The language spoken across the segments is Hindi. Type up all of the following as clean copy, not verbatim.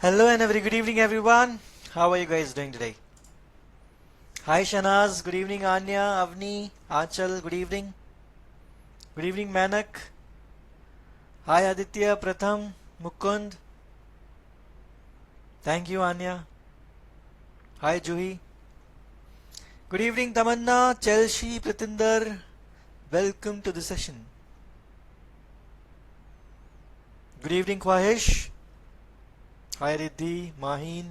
Hello and a very good evening, everyone. How are you guys doing today? Hi, Shanaz. Good evening, Anya, Avni, Achal. Good evening. Good evening, Manak. Hi, Aditya, Pratham, Mukund. Thank you, Anya. Hi, Juhi. Good evening, Tamanna, Chelsea, Pratinder. Welcome to the session. Good evening, Khwahish. Hi, Riddhi, Maheen.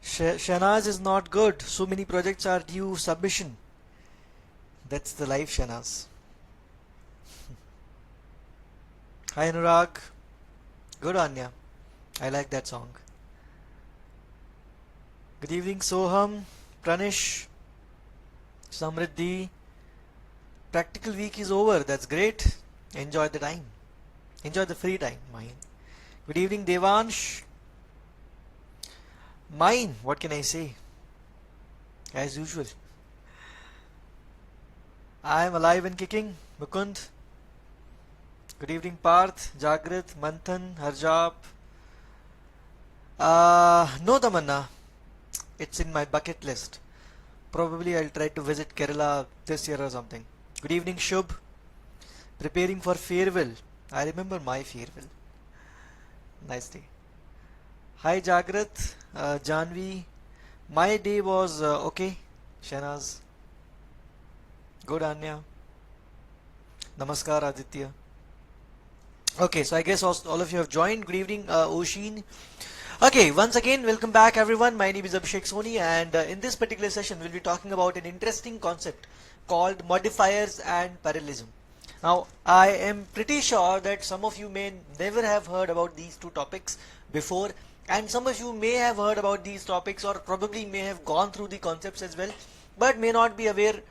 Shanaz is not good. So many projects are due submission. That's the life, Shanaz. Hi, Anurag. Good, Anya. I like that song. Good evening, Soham, Pranish, Samriddhi. Practical week is over. That's great. Enjoy the time. Enjoy the free time. Mine. Good evening, Devansh. Mine. What can I say? As usual. I am alive and kicking. Mukund. Good evening, Parth, Jagrit, Manthan, Harjap. No, Tamanna. It's in my bucket list. Probably I'll try to visit Kerala this year or something. Good evening, Shubh. Preparing for farewell. I remember my farewell. Nice day. Hi Jagrat, Janvi. My day was okay. Shanaz. Good Anya. Namaskar Aditya. Okay, so I guess all of you have joined. Good evening, Oshin. Okay, once again, welcome back everyone. My name is Abhishek Soni, and in this particular session, we'll be talking about an interesting concept called modifiers and parallelism. Now, I am pretty sure that some of you may never have heard about these two topics before, and some of you may have heard about these topics or probably may have gone through the concepts as well, but may not be aware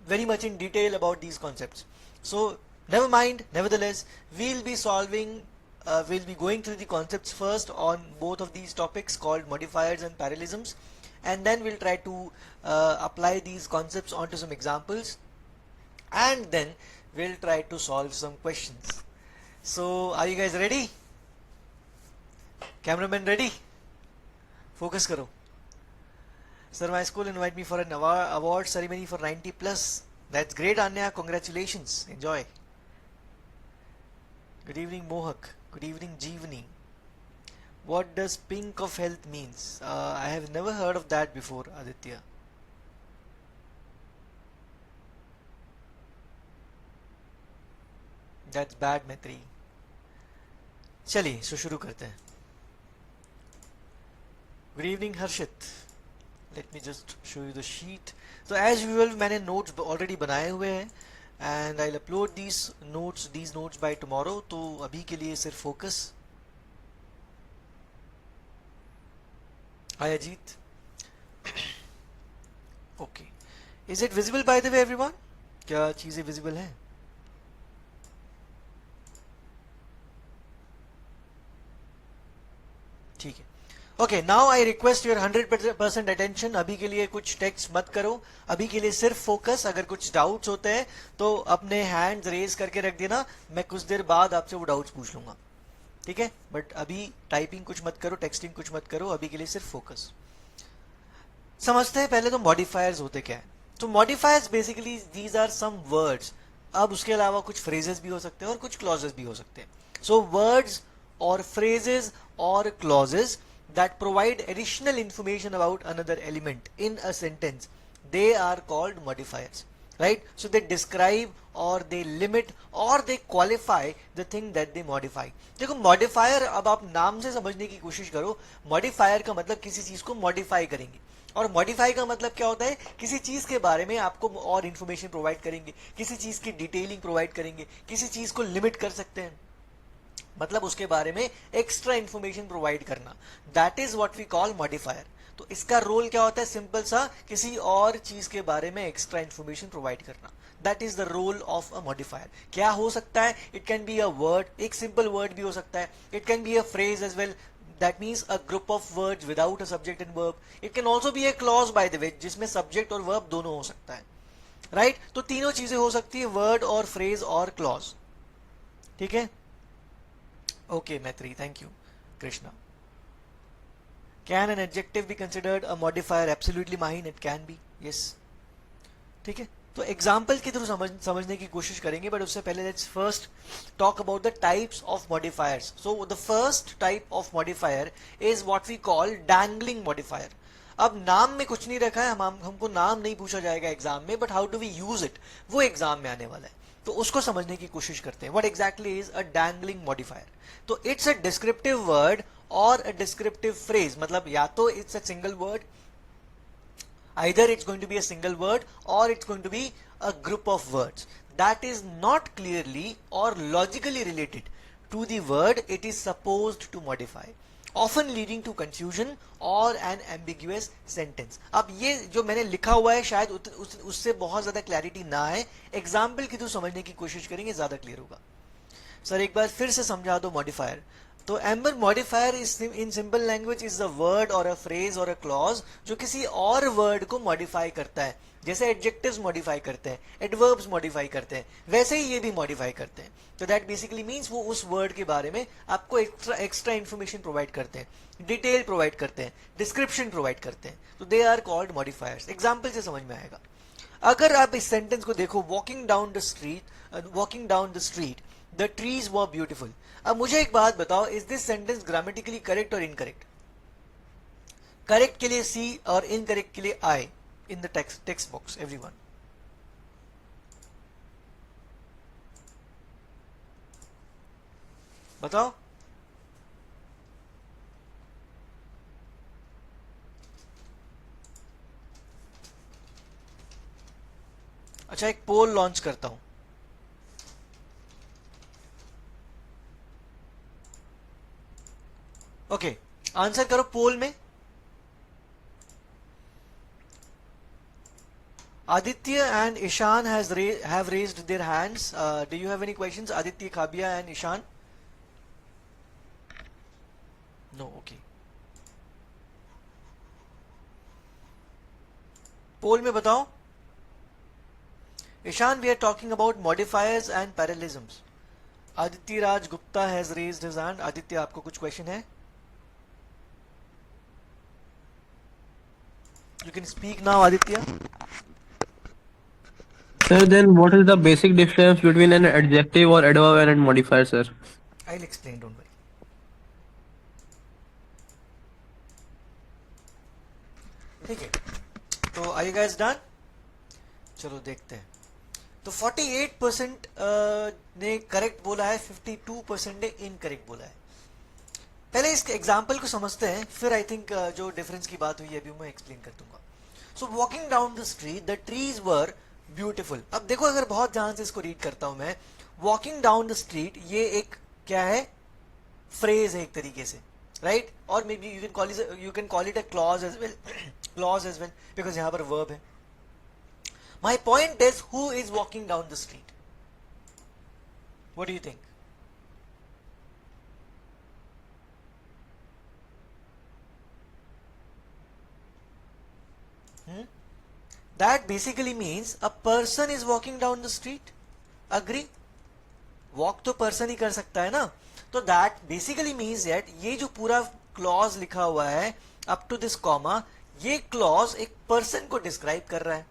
very much in detail about these concepts. So, never mind, nevertheless, we'll be going through the concepts first on both of these topics called modifiers and parallelisms, and then we'll try to apply these concepts onto some examples, and then we'll try to solve some questions. So, are you guys ready? Cameraman ready? Focus karo. Sir, my school invite me for an award ceremony for 90 plus. That's great, Anya. Congratulations. Enjoy. Good evening, Mohak. Good evening, Jeevani. What does pink of health means? I have never heard of that before, Aditya. That's bad, Maitri. चलिए so शुरू करते हैं. Good evening, Harshit. Let me just show you the sheet. So as usual, मैंने notes already बनाए हुए हैं, and I'll upload these notes by tomorrow. तो अभी के लिए सिर्फ focus. Hi Ajit. Okay. Is it visible by the way, everyone? क्या चीजें visible हैं? ठीक है. Okay, now I request your 100% attention. अभी के लिए कुछ टेक्स्ट मत करो. अभी के लिए सिर्फ फोकस. अगर कुछ डाउट्स होते हैं तो अपने हैंड्स रेज करके रख देना. मैं कुछ देर बाद आपसे वो डाउट्स पूछ लूंगा. ठीक है, बट अभी टाइपिंग कुछ मत करो, टेक्सटिंग कुछ मत करो. अभी के लिए सिर्फ फोकस. समझते हैं पहले तो मॉडिफायर्स होते क्या है. तो modifiers basically these are some words. अब उसके अलावा कुछ फ्रेजेस भी हो सकते हैं और कुछ क्लॉजेस भी हो सकते हैं. सो वर्ड्स और phrases or clauses that provide additional information about another element in a sentence, they are called modifiers, right? So they describe or they limit or they qualify the thing that they modify. देखो modifier अब आप नाम से समझने की कोशिश करो. modifier का मतलब किसी चीज को modify करेंगे, और मॉडिफाई का मतलब क्या होता है? किसी चीज के बारे में आपको और इंफॉर्मेशन प्रोवाइड करेंगे, किसी चीज की डिटेलिंग प्रोवाइड करेंगे, किसी चीज को लिमिट कर सकते हैं, मतलब उसके बारे में एक्स्ट्रा इंफॉर्मेशन प्रोवाइड करना. That is what we call modifier. तो इसका रोल क्या होता है? सिंपल सा, किसी और चीज के बारे में एक्स्ट्रा इंफॉर्मेशन प्रोवाइड करना. That is the role of a modifier. क्या हो सकता है? It can be a word, एक सिंपल वर्ड भी हो सकता है. It can be a phrase as well. That means a group of words without a subject and verb. It can also be a clause by the way, जिसमें सब्जेक्ट और वर्ब दोनों हो सकता है. राइट तो तीनों चीजें हो सकती है, वर्ड और फ्रेज और क्लॉज. ठीक है. Okay, Maitri, thank you. Krishna. Can an adjective be considered a modifier? Absolutely, Mahin, it can be. Yes. ठीक है, तो एग्जाम्पल के थ्रू समझने की कोशिश करेंगे, बट उससे पहले let's first talk about the types of modifiers. So the first type of modifier is what we call dangling modifier. अब नाम में कुछ नहीं रखा है, हमको नाम नहीं पूछा जाएगा एग्जाम में, but how do we use it वो एग्जाम में आने वाला है. तो उसको समझने की कोशिश करते हैं. What exactly is a dangling modifier? तो इट्स अ डिस्क्रिप्टिव वर्ड और अ डिस्क्रिप्टिव फ्रेज. मतलब या तो it's a single word, either it's going to be a single word or it's going to be a group of words that is not clearly or logically related to the word it is supposed to modify, often leading to confusion or an ambiguous sentence. अब ये जो मैंने लिखा हुआ है शायद उससे बहुत ज्यादा क्लैरिटी ना आए, एग्जाम्पल की तो समझने की कोशिश करेंगे, ज्यादा क्लियर होगा. सर एक बार फिर से समझा दो मॉडिफायर. तो amber modifier is in simple language is a word और अ फ्रेज और अ क्लॉज जो किसी और वर्ड को मॉडिफाई करता है. जैसे एडजेक्टिव्स मॉडिफाई करते हैं, एडवर्ब्स मॉडिफाई करते हैं, वैसे ही ये भी मॉडिफाई करते हैं. तो दैट बेसिकली मीन्स वो उस वर्ड के बारे में आपको एक्स्ट्रा इन्फॉर्मेशन प्रोवाइड करते हैं, डिटेल प्रोवाइड करते हैं, डिस्क्रिप्शन प्रोवाइड करते हैं. तो they are called modifiers. Example से समझ में आएगा. अगर आप इस सेंटेंस को देखो, walking down the street the trees were beautiful. अब मुझे एक बात बताओ, is this sentence grammatically correct और इनकरेक्ट? करेक्ट के लिए सी और इनकरेक्ट के लिए I in the text box everyone. बताओ. अच्छा, एक पोल लॉन्च करता हूं. ओके, आंसर करो पोल में. Aditya and Ishan have raised their hands. Do you have any questions? Aditya, Khabia and Ishan? No, okay. पोल में बताओ. Ishan, we are talking about modifiers and parallelisms. Aditya Raj Gupta has raised his hand. Aditya, आपको कुछ question है? You can speak now, Aditya. Sir, then what is the basic difference between an adjective or adverb and a modifier, sir? I'll explain, don't worry. ठीक है, तो आर यू गाइस डन? चलो देखते हैं. तो 48% ने करेक्ट बोला है, 52% ने इनकरेक्ट बोला है. पहले इस एग्जाम्पल को समझते हैं, फिर आई थिंक जो डिफरेंस की बात हुई है अभी मैं एक्सप्लेन कर दूंगा. So walking down the street the trees were beautiful. अब देखो, अगर बहुत ध्यान से इसको रीड करता हूं मैं, वॉकिंग डाउन द स्ट्रीट ये एक क्या है, फ्रेज है एक तरीके से, राइट? और maybe you can call it a clause as well, clause as well, because यहां पर वर्ब है. My point is, who is walking down the street? What do you think? That basically means a person is walking down the street. Agree? Walk तो पर्सन ही कर सकता है ना. तो दैट बेसिकली मीन्स दैट ये जो पूरा क्लॉज लिखा हुआ है अप टू दिस कॉमा, ये क्लॉज एक पर्सन को डिस्क्राइब कर रहा है.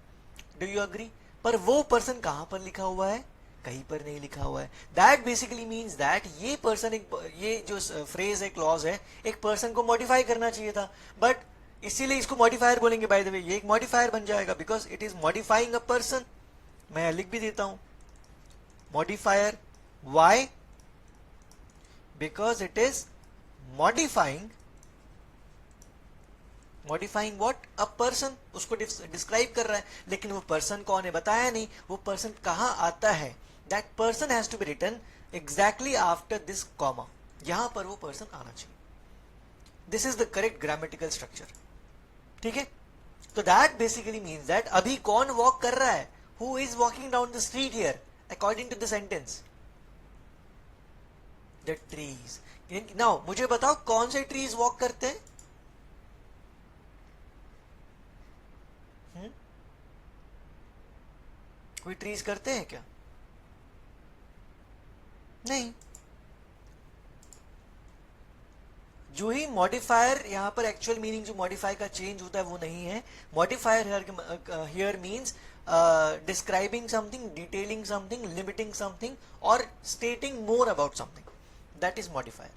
Do you agree? पर वो पर्सन कहां पर लिखा हुआ है? कहीं पर नहीं लिखा हुआ है. दैट बेसिकली मीन्स दैट ये पर्सन, ये जो फ्रेज है, क्लॉज है, एक पर्सन को मॉडिफाई करना चाहिए था, बट इसीलिए इसको मॉडिफायर बोलेंगे. बाय द वे, ये एक मॉडिफायर बन जाएगा because it is modifying a person. मैं लिख भी देता हूं modifier. Why? Because it is modifying what? A person. उसको डिस्क्राइब कर रहा है, लेकिन वो पर्सन कौन है बताया नहीं. वो पर्सन कहां आता है? That person has to be written exactly after this comma. यहां पर वो पर्सन आना चाहिए. This is the correct grammatical structure. ठीक है, तो दैट बेसिकली मीन्स दैट अभी कौन वॉक कर रहा है? Who is walking down the street here according to the sentence? The trees. Now मुझे बताओ, कौन से ट्रीज वॉक करते हैं? कोई ट्रीज करते हैं क्या? नहीं. जो ही मॉडिफायर यहाँ पर एक्चुअल मीनिंग जो मॉडिफाई का चेंज होता है वो नहीं है. Modifier here means describing something, detailing something, limiting something और stating more about something. That is modifier.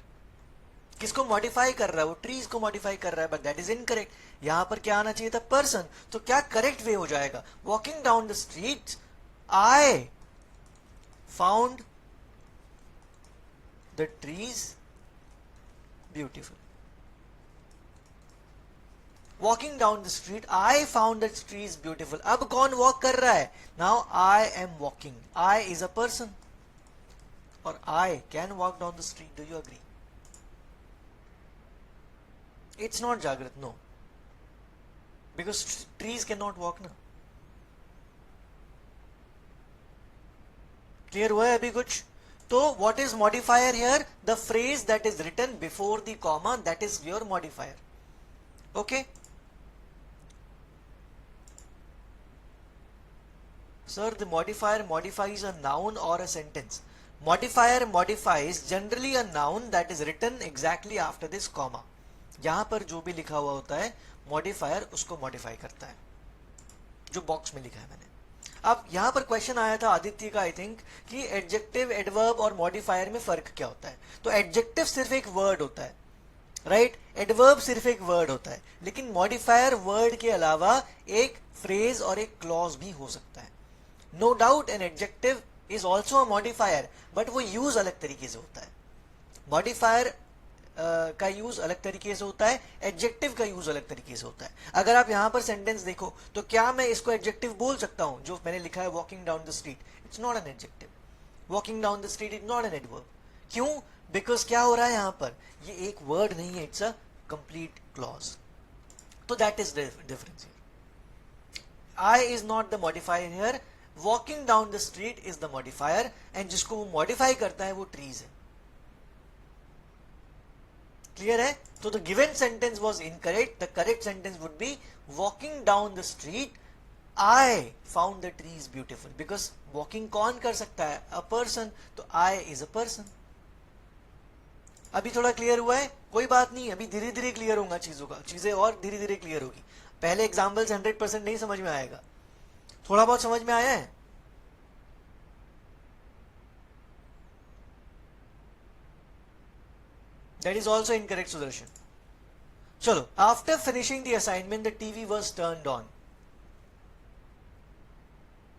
किसको मॉडिफाई कर रहा है? वो ट्रीज को मॉडिफाई कर रहा है, बट दैट इज इनकरेक्ट. यहां पर क्या आना चाहिए था? पर्सन. तो क्या करेक्ट वे हो जाएगा? Walking down the street I found the trees beautiful. Walking down the street I found the trees beautiful. अब कौन वॉक कर रहा है? Now I am walking. I is a person और I can walk down the street. Do you agree? It's not Jagrat, no. Because trees cannot walk ना. Clear हुआ है अभी कुछ? तो what is modifier here? The phrase that is written before the comma, that is your modifier. Okay? Sir, the modifier modifies a noun or a sentence. Modifier modifies generally a noun that is written exactly after this comma. यहां पर जो भी लिखा हुआ होता है मॉडिफायर उसको मॉडिफाई करता है, जो बॉक्स में लिखा है मैंने. अब यहां पर क्वेश्चन आया था आदित्य का, आई थिंक, कि एडजेक्टिव, एडवर्ब और मॉडिफायर में फर्क क्या होता है. तो एडजेक्टिव सिर्फ एक वर्ड होता है, राइट? एडवर्ब सिर्फ एक वर्ड होता है, लेकिन मॉडिफायर वर्ड के अलावा एक फ्रेज और एक क्लॉज भी हो सकता है. No doubt an adjective is also a modifier, but वो यूज अलग तरीके से होता है. मॉडिफायर का यूज अलग तरीके से होता है, एडजेक्टिव का यूज अलग तरीके से होता है. अगर आप यहां पर सेंटेंस देखो तो क्या मैं इसको एडजेक्टिव बोल सकता हूं? जो मैंने लिखा है walking down the street, it's not an adjective. Walking down the street is not an adverb. क्यों? बिकॉज क्या हो रहा है यहां पर? ये एक वर्ड नहीं है, इट्स अ कंप्लीट क्लॉज. तो that is difference here. I is not the modifier here. Walking down the street is the modifier, and जिसको वो मॉडिफाई करता है वो ट्रीज है. क्लियर है? तो the given sentence was incorrect. The correct sentence would be walking down the street I found the trees beautiful. Because walking कौन कर सकता है? A person. तो आई इज अ पर्सन. अभी थोड़ा क्लियर हुआ है? कोई बात नहीं, अभी धीरे धीरे क्लियर होगा चीजों का, चीजें और धीरे धीरे क्लियर होगी. पहले एग्जाम्पल से 100% नहीं समझ में आएगा, थोड़ा बहुत समझ में आया है. That is also incorrect, Sudarshan. Chalo, after finishing the assignment, the TV was turned on.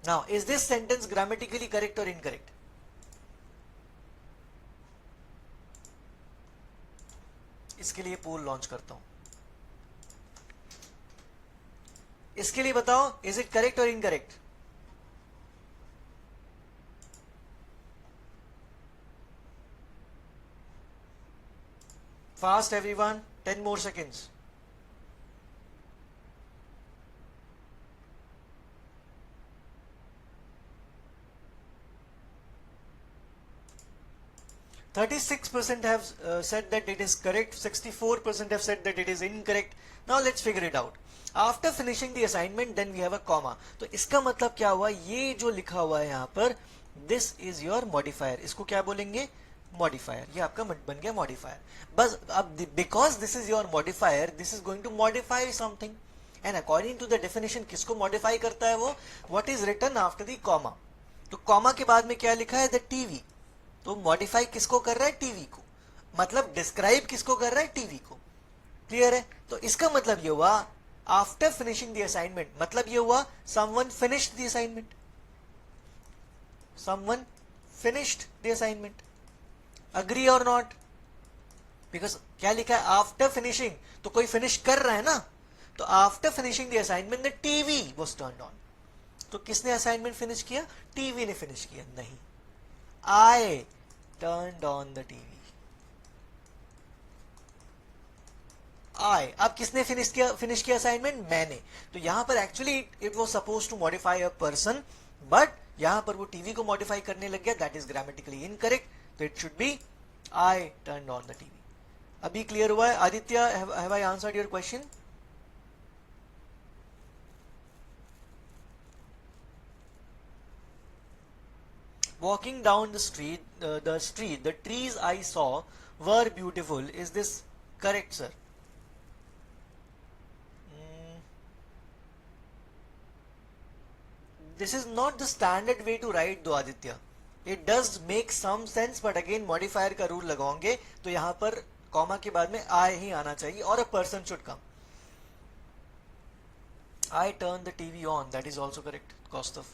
Now, is this sentence grammatically correct or incorrect? इसके लिए पोल लॉन्च करता हूं. इसके लिए बताओ, is it correct or incorrect? Fast everyone, 10 more seconds. %36% have said that it is correct. 64% have said that it is incorrect. Now let's figure it out. After finishing the assignment, then we have a comma. तो इसका मतलब क्या हुआ? ये जो लिखा हुआ है यहाँ पर, this is your modifier. इसको क्या बोलेंगे? मॉडिफायर. ये आपका बन गया मॉडिफायर. बस अब because this is your modifier, this is going to modify something, and according to the definition किसको मॉडिफाई करता है वो? What is written after the comma. तो कॉमा के बाद में क्या लिखा है? The TV. तो मॉडिफाई किसको कर रहा है? टीवी को. मतलब डिस्क्राइब किसको कर रहा है? टीवी को. क्लियर है? तो इसका मतलब ये हुआ आफ्टर फिनिशिंग द असाइनमेंट, मतलब ये हुआ someone finished the assignment. Someone finished the assignment. Agree और नॉट? बिकॉज क्या लिखा है? After finishing. तो कोई फिनिश कर रहा है ना. तो after finishing the assignment the TV was turned on. तो किसने असाइनमेंट फिनिश किया? टीवी ने फिनिश किया? नहीं, I turned on the TV. I. अब किसने फिनिश किया असाइनमेंट? मैंने. तो यहां पर actually it was suppose to modify a person, but यहां पर वो टीवी को मॉडिफाई करने लग गया. That is grammatically incorrect. तो it should be I turned on the TV. अभी क्लियर हुआ है? Aditya, have I answered your question? Walking down the street, the trees I saw were beautiful. Is this Correct, sir. This is not the standard way to write though, Aditya. It does make some sense, but again modifier का रूल लगाओगे तो यहाँ पर कॉमा के बाद में I ही आना चाहिए, और a person should come. I turned the TV on. That is also correct, Kostov.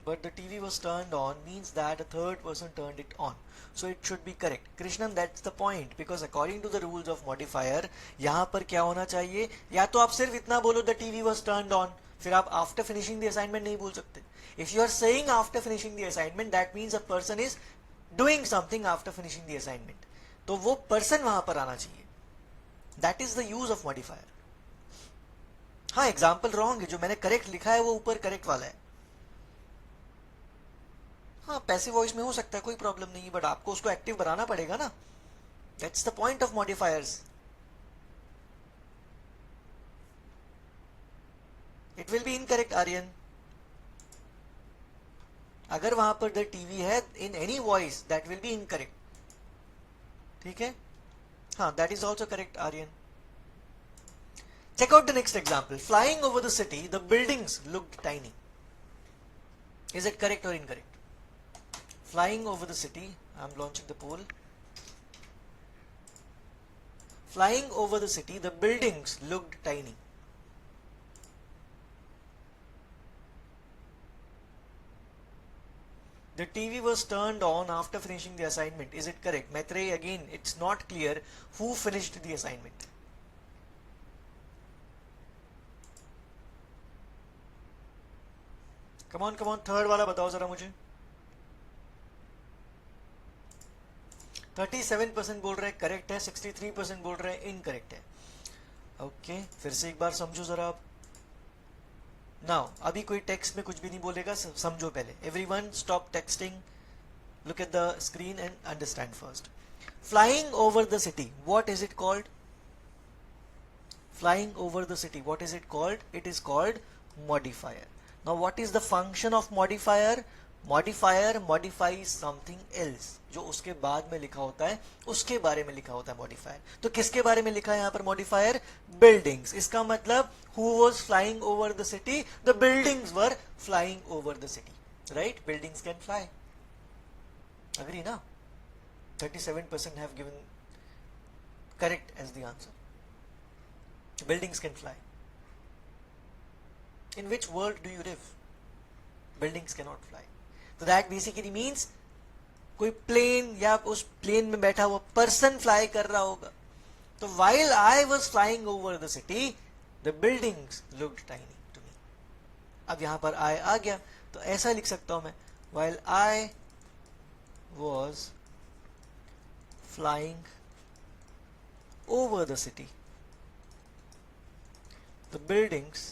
But the TV was turned on means that a third person turned it on. So it should be correct. Krishnan, that's the point. Because according to the rules of modifier, यहाँ पर क्या होना चाहिए? या तो आप सिर्फ इतना बोलो the TV was turned on. फिर आप after finishing the assignment नहीं बोल सकते. If you are saying after finishing the assignment, that means a person is doing something after finishing the assignment. तो वो person वहाँ पर आना चाहिए. That is the use of modifier. हाँ, एग्जाम्पल रॉन्ग है. जो मैंने करेक्ट लिखा है वो ऊपर करेक्ट वाला है. हाँ, पैसिव वॉइस में हो सकता है, कोई प्रॉब्लम नहीं है, बट आपको उसको एक्टिव बनाना पड़ेगा ना. That's the point of modifiers. It will be incorrect, Aryan. अगर वहां पर द टीवी है in any voice, that will be incorrect. ठीक है. हाँ, that is also correct, Aryan. Check out the next example. Flying over the city, the buildings looked tiny. Is it correct or incorrect? Flying over the city, I'm launching the poll. Flying over the city, the buildings looked tiny. The TV was turned on after finishing the assignment. Is it correct? Maitreyi, again, it's not clear who finished the assignment. Come on third वाला बताओ जरा मुझे. 37% बोल रहे हैं करेक्ट है, 63% बोल रहे हैं इनकरेक्ट है. ओके, फिर से एक बार समझो जरा आप. नाउ अभी कोई टेक्स्ट में कुछ भी नहीं बोलेगा, समझो पहले. Everyone stop texting, look at the screen and understand first. Flying over the city, what is it called? Flying over the city, what is it called? It is called modifier. Now what is the function of modifier? Modifier modifies something else. जो उसके बाद में लिखा होता है उसके बारे में लिखा होता है modifier. तो किसके बारे में लिखा है यहाँ पर modifier? Buildings. इसका मतलब who was flying over the city? The buildings were flying over the city. Right? Buildings can fly. Agree ना? 37% have given correct as the answer. Buildings can fly. In which world do you live? Buildings cannot fly. So that basically means कोई plane या उस plane में बैठा हुआ person fly कर रहा होगा. तो while I was flying over the city, the buildings looked tiny to me. अब यहाँ पर I आ गया तो ऐसा लिख सकता हूँ मैं, while I was flying over the city, the buildings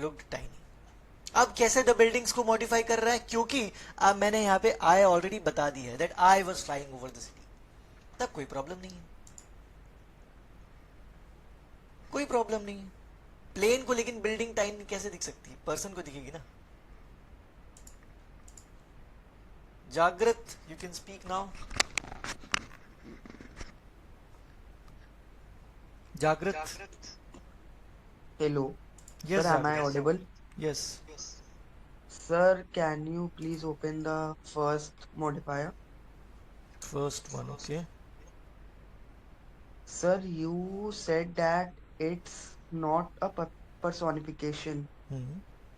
looked tiny. अब कैसे द बिल्डिंग्स को मॉडिफाई कर रहा है? क्योंकि अब मैंने यहाँ पे आई ऑलरेडी बता दी है that I was flying over the city. तब कोई प्रॉब्लम नहीं है, कोई प्रॉब्लम नहीं है. प्लेन को लेकिन बिल्डिंग टाइनी कैसे दिख सकती है? पर्सन को दिखेगी ना. जागृत, यू कैन स्पीक नाउ. जागृत. Hello. Yes, Sir, am I audible? Yes. Sir, can you please open the first modifier? First one, okay. Sir, you said that it's not a personification. Hmm.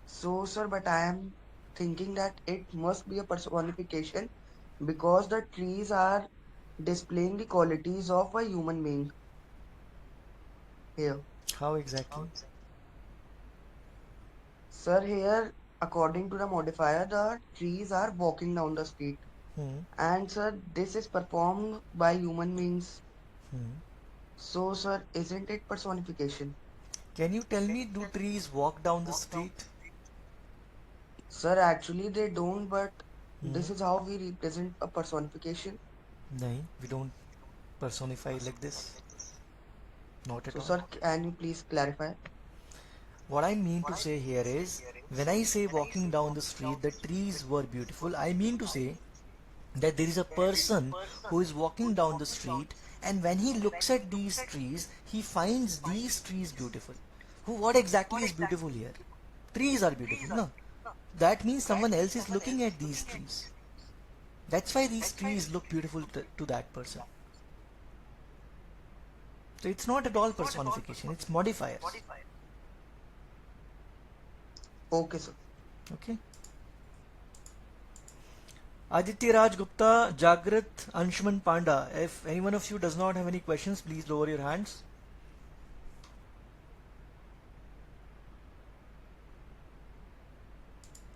So, sir, but I am thinking that it must be a personification because the trees are displaying the qualities of a human being here. How exactly? Sir, here, according to the modifier, the trees are walking down the street. Hmm. And sir, this is performed by human beings. Hmm. So, sir, isn't it personification? Can you tell me, do trees walk down the street? Sir, actually they don't, but this is how we represent a personification. No, we don't personify like this. Not at So, all. sir, can you please clarify? What I mean to say here is, when I say walking down the street, the trees were beautiful, I mean to say that there is a person who is walking down the street, and when he looks at these trees, he finds these trees beautiful. What exactly is beautiful here? Trees are beautiful, no? That means someone else is looking at these trees. That's why these trees look beautiful to that person. So it's not at all personification, it's modifiers. Okay, sir. Okay. Aditya Raj Gupta, Jagrat, Anshuman Panda. If any one of you does not have any questions, please lower your hands.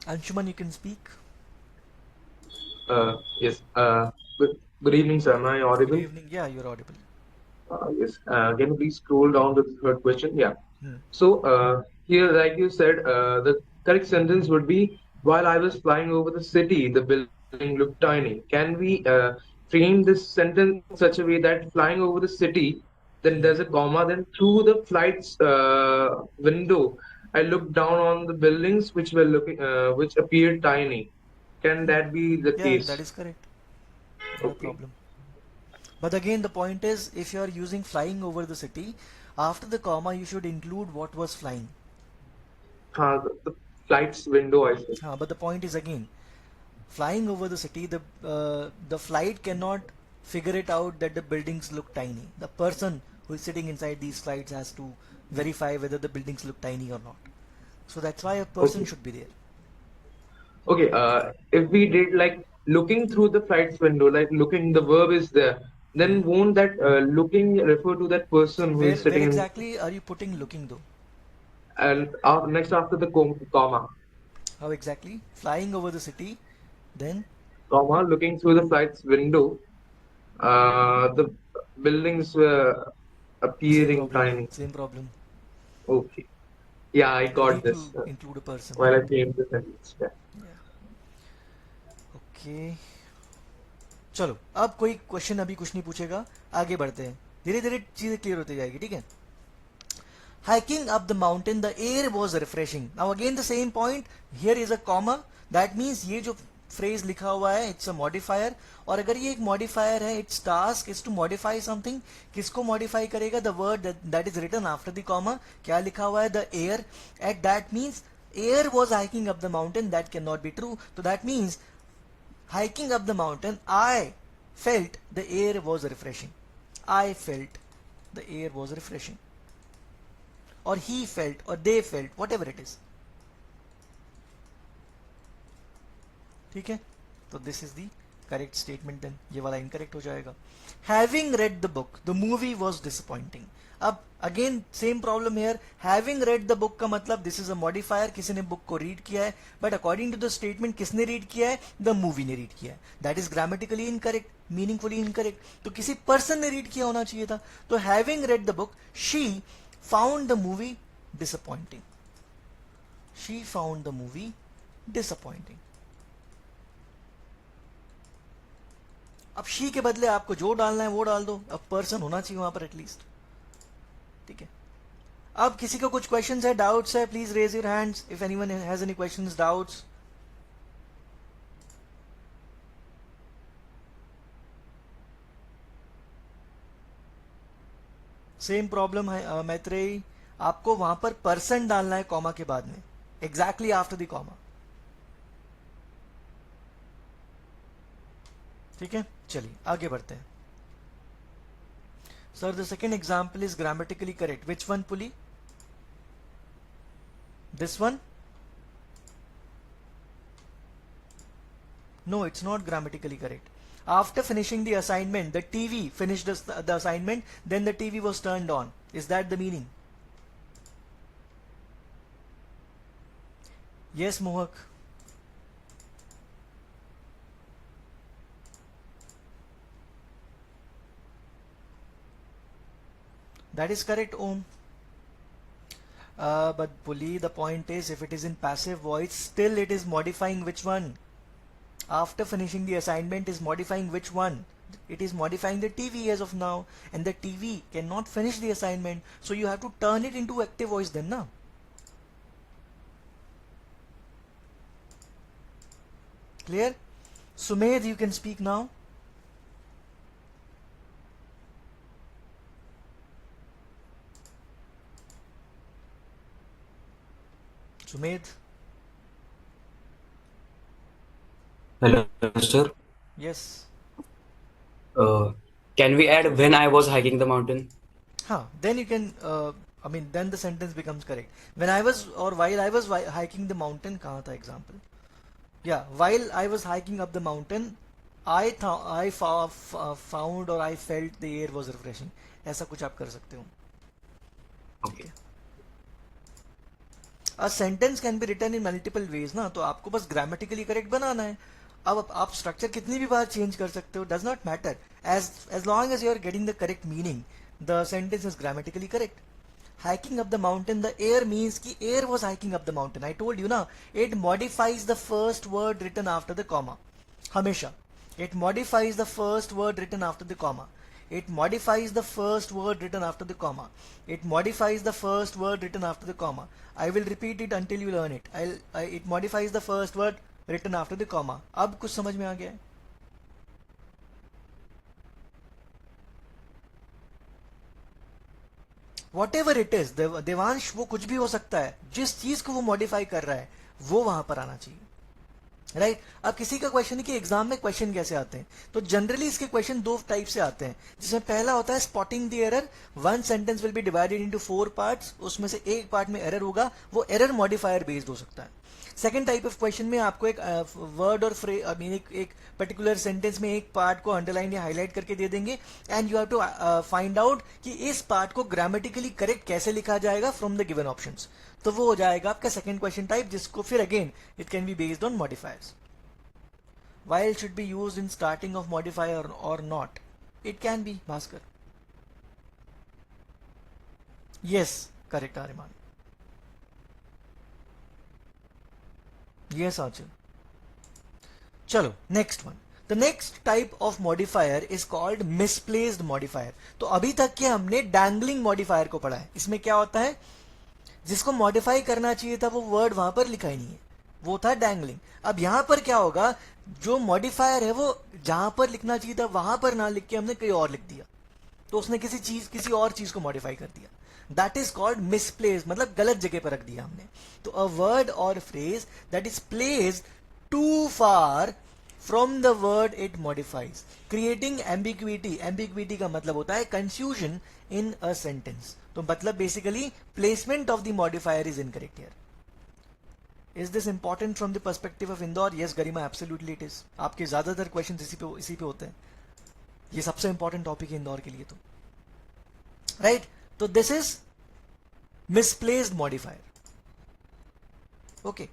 Anshuman, you can speak. Yes. Good evening, sir. Am I Good audible? evening. Yeah, you're audible. Yes. Can you please scroll down to the third question? Yeah. Hmm. So here, like you said, the correct sentence would be, while I was flying over the city, the building looked tiny. Can we frame this sentence in such a way that flying over the city, then there's a comma, then through the flight's window, I looked down on the buildings which appeared tiny. Can that be the Yeah, that case? is correct. Not a Okay. problem. But again, the point is, if you are using flying over the city, after the comma, you should include what was flying. The flight's window, I said. But the point is again, flying over the city, the flight cannot figure it out that the buildings look tiny. The person who is sitting inside these flights has to verify whether the buildings look tiny or not. So that's why a person Okay. should be there. Okay. If we did like looking through the flight's window, like looking, the verb is there, Hmm. then won't that looking refer to that person who is Where sitting in exactly are you putting looking though? and next after the comma, How exactly? Flying over the city, then comma, looking through the flight's window, the buildings were same appearing problem. tiny. Same problem. Okay. Yeah, I You got need this to include a person. while I changed the sentence. Yeah. Yeah. Okay. चलो अब कोई क्वेश्चन अभी कुछ नहीं पूछेगा, आगे बढ़ते हैं, धीरे धीरे चीजें क्लियर होती जाएगी, ठीक है. Hiking up the mountain, the air was refreshing. Now again the same point. Here is a comma. That means ये जो phrase लिखा हुआ है, it's a modifier. और अगर ये एक modifier है, its task is to modify something. किसको modify करेगा? The word that is written after the comma. क्या लिखा हुआ है? The air. At that means air was hiking up the mountain. That cannot be true. So that means hiking up the mountain, I felt the air was refreshing. I felt the air was refreshing. Or he felt, or they felt, whatever it is. ठीक है, तो this is the correct statement then. ये वाला incorrect हो जाएगा. Having read the book, the movie was disappointing. अब again same problem here. Having read the book का मतलब this is a modifier, किसी ने book को read किया है, but according to the statement किसने read किया है? The movie ने read किया है. That is grammatically incorrect, meaningfully incorrect. तो किसी person ने read किया होना चाहिए था. तो having read the book, she found the movie disappointing. She found the movie disappointing. अब she के बदले आपको जो डालना है वो डाल दो. अब पर्सन होना चाहिए वहां पर एटलीस्ट. ठीक है. अब किसी को कुछ क्वेश्चंस है, डाउट्स है, please raise your hands if anyone has any questions, doubts. Same problem है मैत्रेयी, आपको वहां पर पर्सन डालना है कॉमा के बाद में, एग्जैक्टली आफ्टर द कॉमा. ठीक है, चलिए आगे बढ़ते हैं. Sir the second example is grammatically correct. Which one pulley? This one? No, it's not grammatically correct. After finishing the assignment, the TV finished the assignment, then the TV was turned on. Is that the meaning? Yes, Mohak. That is correct, Om. But Puli, the point is, if it is in passive voice, still it is modifying which one? After finishing the assignment is modifying which one? It is modifying the TV as of now, and the TV cannot finish the assignment, so you have to turn it into active voice then, na? Clear? Sumedh, you can speak now. Sumedh. Hello, sir. Yes. Can we add when I was hiking the mountain? Then you can, then the sentence becomes correct. When I was, or while I was hiking the mountain, कहाँ था example? Yeah, while I was hiking up the mountain, I found or I felt the air was refreshing. ऐसा कुछ आप कर सकते हो. Okay. A sentence can be written in multiple ways ना, तो आपको बस grammatically correct बनाना है. अब आप स्ट्रक्चर कितनी भी बार चेंज कर सकते हो, does not matter, as long as you are getting the correct meaning, the sentence is grammatically correct. Hiking up the mountain, the air means कि air was hiking up the mountain. I told you ना, it modifies the first word written after the comma. हमेशा it modifies the first word written after the comma. It modifies the first word written after the comma. It modifies the first word written after the comma. I will repeat it until you learn it. It modifies the first word written after the comma. अब कुछ समझ में आ गया है? Whatever it is, देवांश, वो कुछ भी हो सकता है. जिस चीज को वो मॉडिफाई कर रहा है वो वहां पर आना चाहिए. राइट अब किसी का क्वेश्चन है कि एग्जाम में क्वेश्चन कैसे आते हैं, तो जनरली इसके क्वेश्चन दो टाइप से आते हैं, जिसमें पहला होता है spotting the error. One sentence will be divided into 4 parts, उसमें से एक पार्ट में एरर होगा, वो एरर मॉडिफायर बेस्ड हो सकता है. सेकेंड टाइप ऑफ क्वेश्चन में आपको एक वर्ड और एक पर्टिकुलर सेंटेंस में एक पार्ट को अंडरलाइन या हाईलाइट करके दे देंगे, and you have to find out कि इस पार्ट को ग्रामेटिकली करेक्ट कैसे लिखा जाएगा फ्रॉम द गिवन ऑप्शंस. तो वो हो जाएगा आपका सेकेंड क्वेश्चन टाइप, जिसको फिर again it can be based on modifiers. While should be used in starting of modifier or not? It can be, Bhaskar. Yes, correct, Ariman. Yes, Archil. Chalo, next one. The next type of modifier is called misplaced modifier. तो अभी तक के हमने dangling modifier को पढ़ा है. इसमें क्या होता है, जिसको मॉडिफाई करना चाहिए था वो वर्ड वहां पर लिखा ही नहीं है, वो था डैंगलिंग. अब यहां पर क्या होगा, जो मॉडिफायर है वो जहां पर लिखना चाहिए था वहां पर ना लिख के हमने कहीं और लिख दिया, तो उसने किसी और चीज को मॉडिफाई कर दिया. दैट इज कॉल्ड मिसप्लेस, मतलब गलत जगह पर रख दिया हमने. तो अ वर्ड और phrase that is placed too far from the word it modifies, creating ambiguity. Ambiguity का मतलब होता है कंफ्यूजन इन अ सेंटेंस. तो मतलब basically placement of the modifier is incorrect here. Is this important from the perspective of Indore? Yes, Garima, absolutely it is. आपके ज्यादातर क्वेश्चन इसी पे होते हैं. ये सबसे इंपॉर्टेंट टॉपिक है इंदौर के लिए. तो राइट, तो this is misplaced modifier. Okay,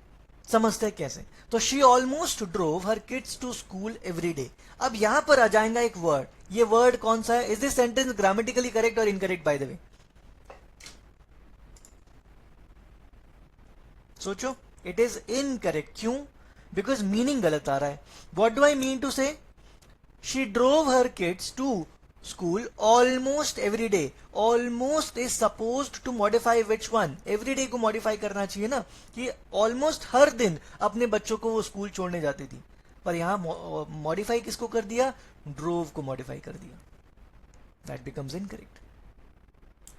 समझते हैं कैसे. तो she almost drove her kids to school every day. अब यहां पर आ जाएगा एक वर्ड. ये वर्ड कौन सा है? Is this sentence grammatically correct और इनकरेक्ट बाय द वे? सोचो. It is incorrect. क्यों? बिकॉज मीनिंग गलत आ रहा है. What do I mean to say? She drove her kids to school almost every day. Almost is supposed to modify which one? Every day को मॉडिफाई करना चाहिए ना, कि ऑलमोस्ट हर दिन अपने बच्चों को वो स्कूल छोड़ने जाती थी. पर यहां मॉडिफाई किसको कर दिया? ड्रोव को मॉडिफाई कर दिया. That becomes incorrect.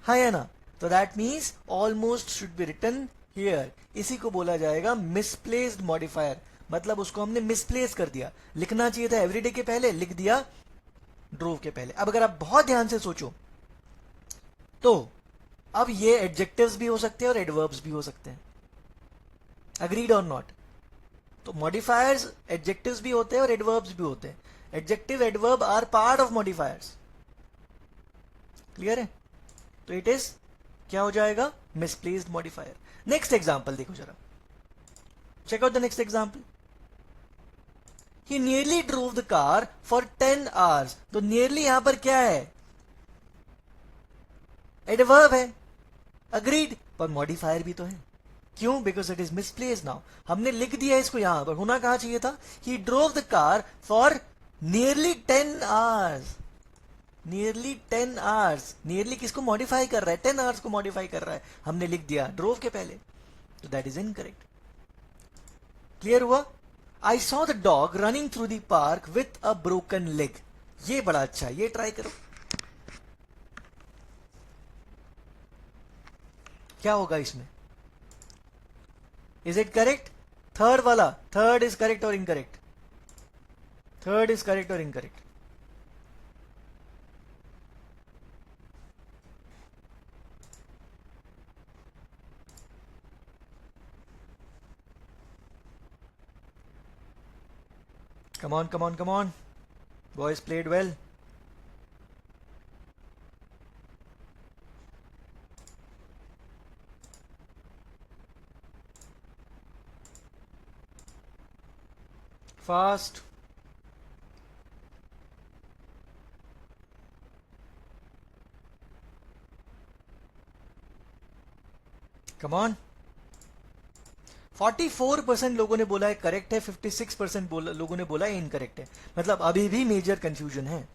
हाँ या ना? तो that means almost should be written here. इसी को बोला जाएगा मिसप्लेस्ड मॉडिफायर. मतलब उसको हमने मिसप्लेस कर दिया. लिखना चाहिए था एवरीडे के पहले, लिख दिया ड्रोव के पहले. अब अगर आप बहुत ध्यान से सोचो तो अब ये एडजेक्टिव्स भी हो सकते हैं और एडवर्ब्स भी हो सकते हैं. अग्रीड और नॉट? तो मॉडिफायर्स एडजेक्टिव्स भी होते हैं और एडवर्ब्स भी होते हैं. Adjective adverb are part of modifiers. Clear है? तो इट इज क्या हो जाएगा? Misplaced modifier. नेक्स्ट एग्जाम्पल देखो जरा. Check out the next example. He nearly drove the car for 10 hours. तो nearly यहां पर क्या है? एडवर्ब है. अग्रीड, पर मॉडिफायर भी तो है. क्यों? Because it is misplaced. Now हमने लिख दिया इसको यहां पर, होना कहां चाहिए था? He drove the car for nearly 10 hours. Nearly 10 hours. Nearly किसको मॉडिफाई कर रहा है? 10 आवर्स को मॉडिफाई कर रहा है. हमने लिख दिया ड्रोव के पहले, तो दैट इज इनकरेक्ट. क्लियर हुआ? आई saw the dog running through the park with a broken leg. ये बड़ा अच्छा है, ये ट्राई करो, क्या होगा इसमें? Is it correct? थर्ड वाला, थर्ड इज करेक्ट और इनकरेक्ट? थर्ड इज करेक्ट और incorrect? Come on, come on, come on. Boys played well. Fast. Come on. 44% लोगों ने बोला है करेक्ट है, 56% लोगों ने बोला है इनकरेक्ट है। मतलब अभी भी मेजर कंफ्यूजन है।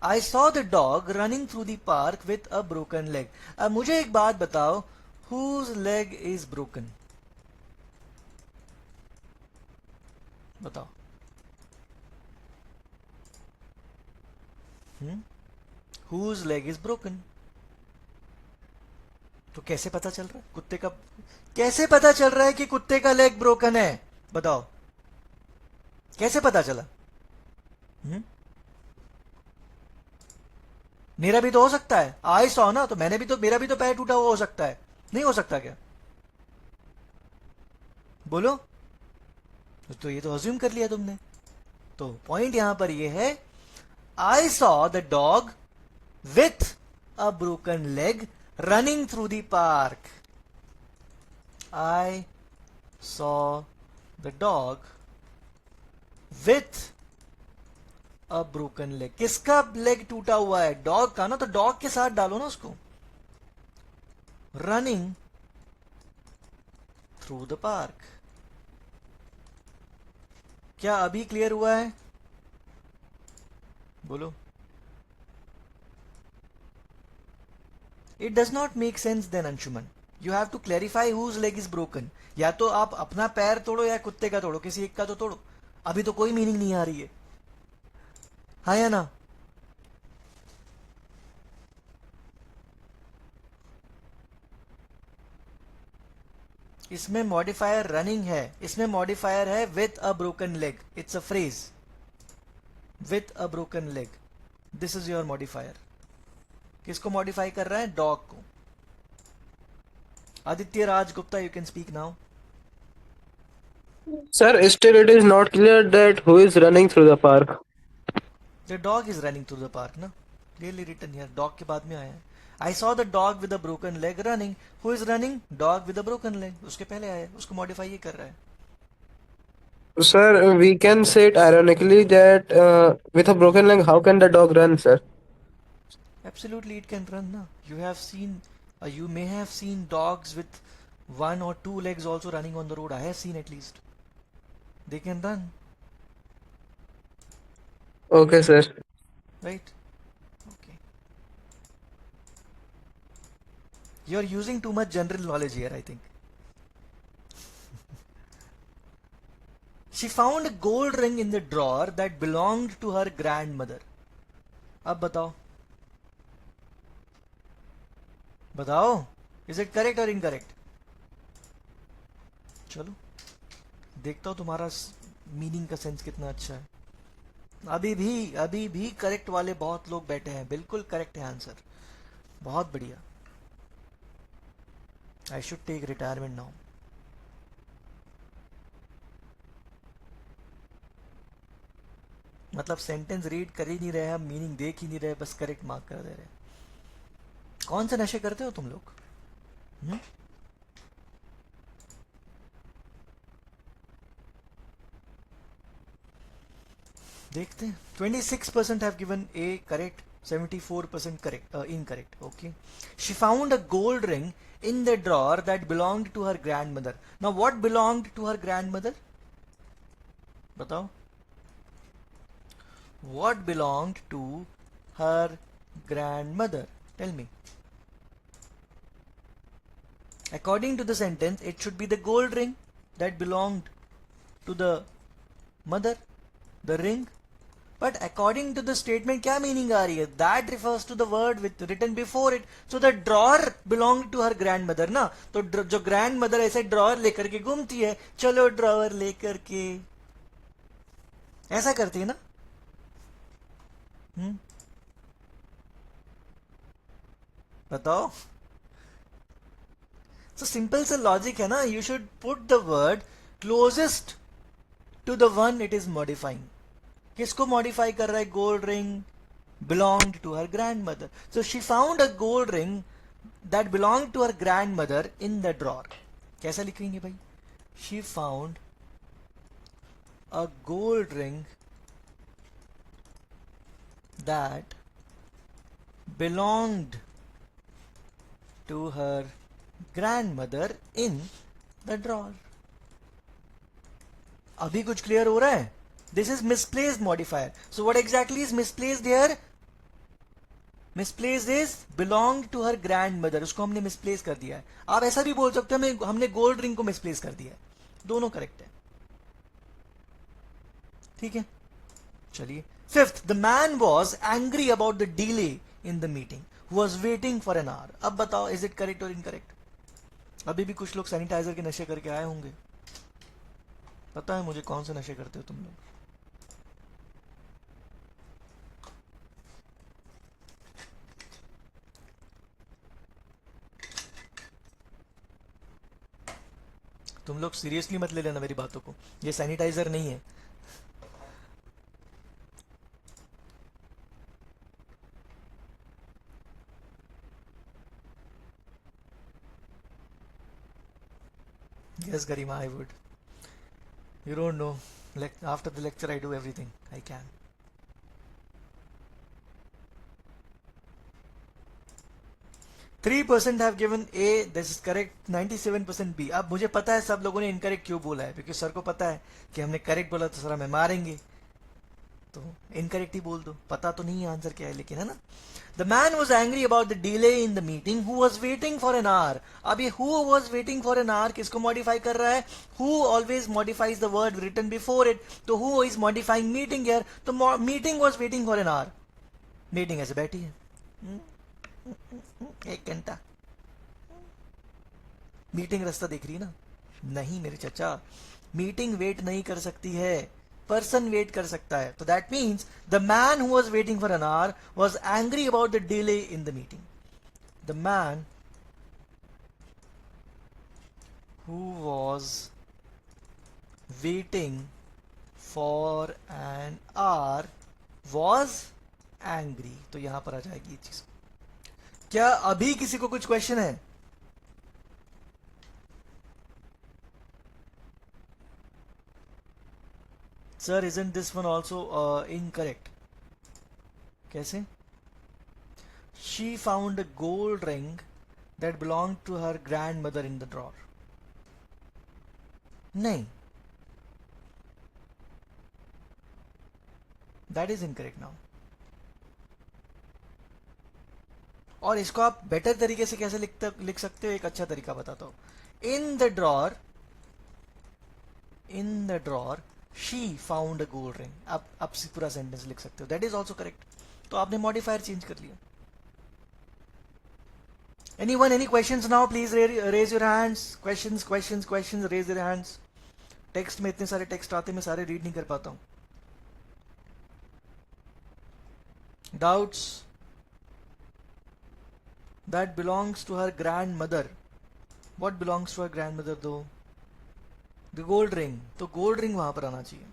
I saw the dog running through the park with a broken leg. अब मुझे एक बात बताओ, हुज लेग इज ब्रोकन? बताओ। Whose leg is broken? तो कैसे पता चल रहा है कुत्ते का, कैसे पता चल रहा है कि कुत्ते का लेग ब्रोकन है? बताओ, कैसे पता चला? मेरा भी तो हो सकता है, आई सॉ ना, तो मैंने भी तो, मेरा भी तो पैर टूटा हुआ हो सकता है, नहीं हो सकता क्या? बोलो। तो ये तो अज्यूम कर लिया तुमने। तो पॉइंट यहां पर ये है, I saw the dog with a broken leg running through the park. I saw the dog with a broken leg. किसका लेग टूटा हुआ है? डॉग का ना, तो डॉग के साथ डालो ना उसको। Running through the park. क्या अभी क्लियर हुआ है? बोलो। It does not make sense then, Anshuman. You have to clarify whose leg is broken. या तो आप अपना पैर तोड़ो या कुत्ते का तोड़ो, किसी एक का तो तोड़ो। अभी तो कोई मीनिंग नहीं आ रही है, हाँ या ना? इसमें मॉडिफायर रनिंग है, इसमें मॉडिफायर है with a broken leg. It's a phrase, with a broken leg. This is your modifier. किसको मॉडिफाई कर रहा है? डॉग को। Aditya Raj Gupta, you can speak now. Sir, still it is not clear that who is running through the park. The dog is running through the park ना, क्लियरली रिटन हियर। डॉग के बाद में आया है। I saw the dog with a broken leg running. Who is running? Dog with a broken leg. उसके पहले आया है, उसको मॉडिफाई ये कर रहा है। Sir, we can say it ironically that with a broken leg, how can the dog run, sir? Absolutely, it can run na. You have seen, you may have seen dogs with one or two legs also running on the road. I have seen at least. They can run, Okay, sir. right? Okay. You are using too much general knowledge here, I think. She found a gold ring in the drawer that belonged to her grandmother. अब बताओ, बताओ, इज इट करेक्ट और इनकरेक्ट? चलो देखता हूं तुम्हारा मीनिंग का सेंस कितना अच्छा है। अभी भी करेक्ट वाले बहुत लोग बैठे हैं। बिल्कुल करेक्ट है आंसर, बहुत बढ़िया। I should take retirement now. मतलब सेंटेंस रीड कर ही नहीं रहे, हम मीनिंग देख ही नहीं रहे, बस करेक्ट मार्क कर दे रहे। कौन से नशे करते हो तुम लोग? देखते हैं। 26% have given A correct, 74% correct, incorrect. Okay. She found a gold ring in the drawer that belonged to her grandmother. Now what belonged to her grandmother? बताओ। What belonged to her grandmother? Tell me. According to the sentence, it should be the gold ring that belonged to the mother, the ring. But according to the statement, क्या meaning आ रही है? That refers to the word with written before it. So the drawer belonged to her grandmother ना. तो जो grandmother ऐसे drawer लेकर के घूमती है, चलो drawer लेकर के, ऐसा करती है ना. बताओ. So simple सा logic है ना. You should put the word closest to the one it is modifying. किसको मॉडिफाई कर रहा है? Gold ring belonged to her grandmother. So she found a gold ring that belonged to her grandmother in the drawer. कैसा लिखेंगे भाई? She found a gold ring that belonged to her grandmother in the drawer. अभी कुछ क्लियर हो रहा है? This is misplaced modifier. So what exactly is misplaced here? Misplaced is belonged to her grandmother. उसको हमने misplace कर दिया है. आप ऐसा भी बोल सकते हैं हमने gold ring को misplace कर दिया है. दोनों करेक्ट है. ठीक है, चलिए. Fifth, the man was angry about the delay in the meeting. Was waiting for an hour. अब बताओ, is it correct or incorrect? अभी भी कुछ लोग सैनिटाइजर के नशे करके आए होंगे. पता है मुझे कौन से नशे करते हो तुम लोग. तुम लोग सीरियसली मत ले लेना मेरी बातों को. ये सैनिटाइजर नहीं है. Yes, Garima, I would. You don't know. After the lecture, I do everything I can. Three % have given A. This is correct. 97% B. अब मुझे पता है सब लोगों ने इनकरेक्ट क्यों बोला है, क्योंकि सर को पता है कि हमने करेक्ट बोला तो सर हमें मारेंगे, तो इनकरेक्ट ही बोल दो. पता तो नहीं है आंसर क्या है, लेकिन है ना. The man was angry about the delay in the meeting. Who was waiting for an hour? अब ये who was waiting for an hour किसको modify कर रहा है? Who always modifies the word written before it. तो who is modifying meeting here? तो meeting was waiting for an hour. Meeting ऐसे बैठी है 1 घंटा. मीटिंग रास्ता देख रही है ना. नहीं मेरे चाचा, मीटिंग वेट नहीं कर सकती है, पर्सन वेट कर सकता है. तो that means the man who was waiting for an hour was angry about the delay in the meeting. The man who was waiting for an hour was angry. तो यहां पर आ जाएगी ये चीज. क्या अभी किसी को कुछ क्वेश्चन है? Sir, isn't this one also incorrect? कैसे? She found a gold ring that belonged to her grandmother in the drawer. नहीं. That is incorrect now. और इसको आप बेटर तरीके से कैसे लिख सकते हो? एक अच्छा तरीका बताता हूं. In the drawer she found a gold ring. आप पूरा सेंटेंस लिख सकते हो. That is also correct. तो आपने मॉडिफायर चेंज कर लिया. Anyone, any questions now? Please raise your hands. Questions, raise your hands. Text में इतने सारे टेक्स्ट आते, मैं सारे रीड नहीं कर पाता हूं. Doubts? That belongs to her grandmother. What belongs to her grandmother though? The gold ring. तो गोल्ड रिंग वहां पर आना चाहिए.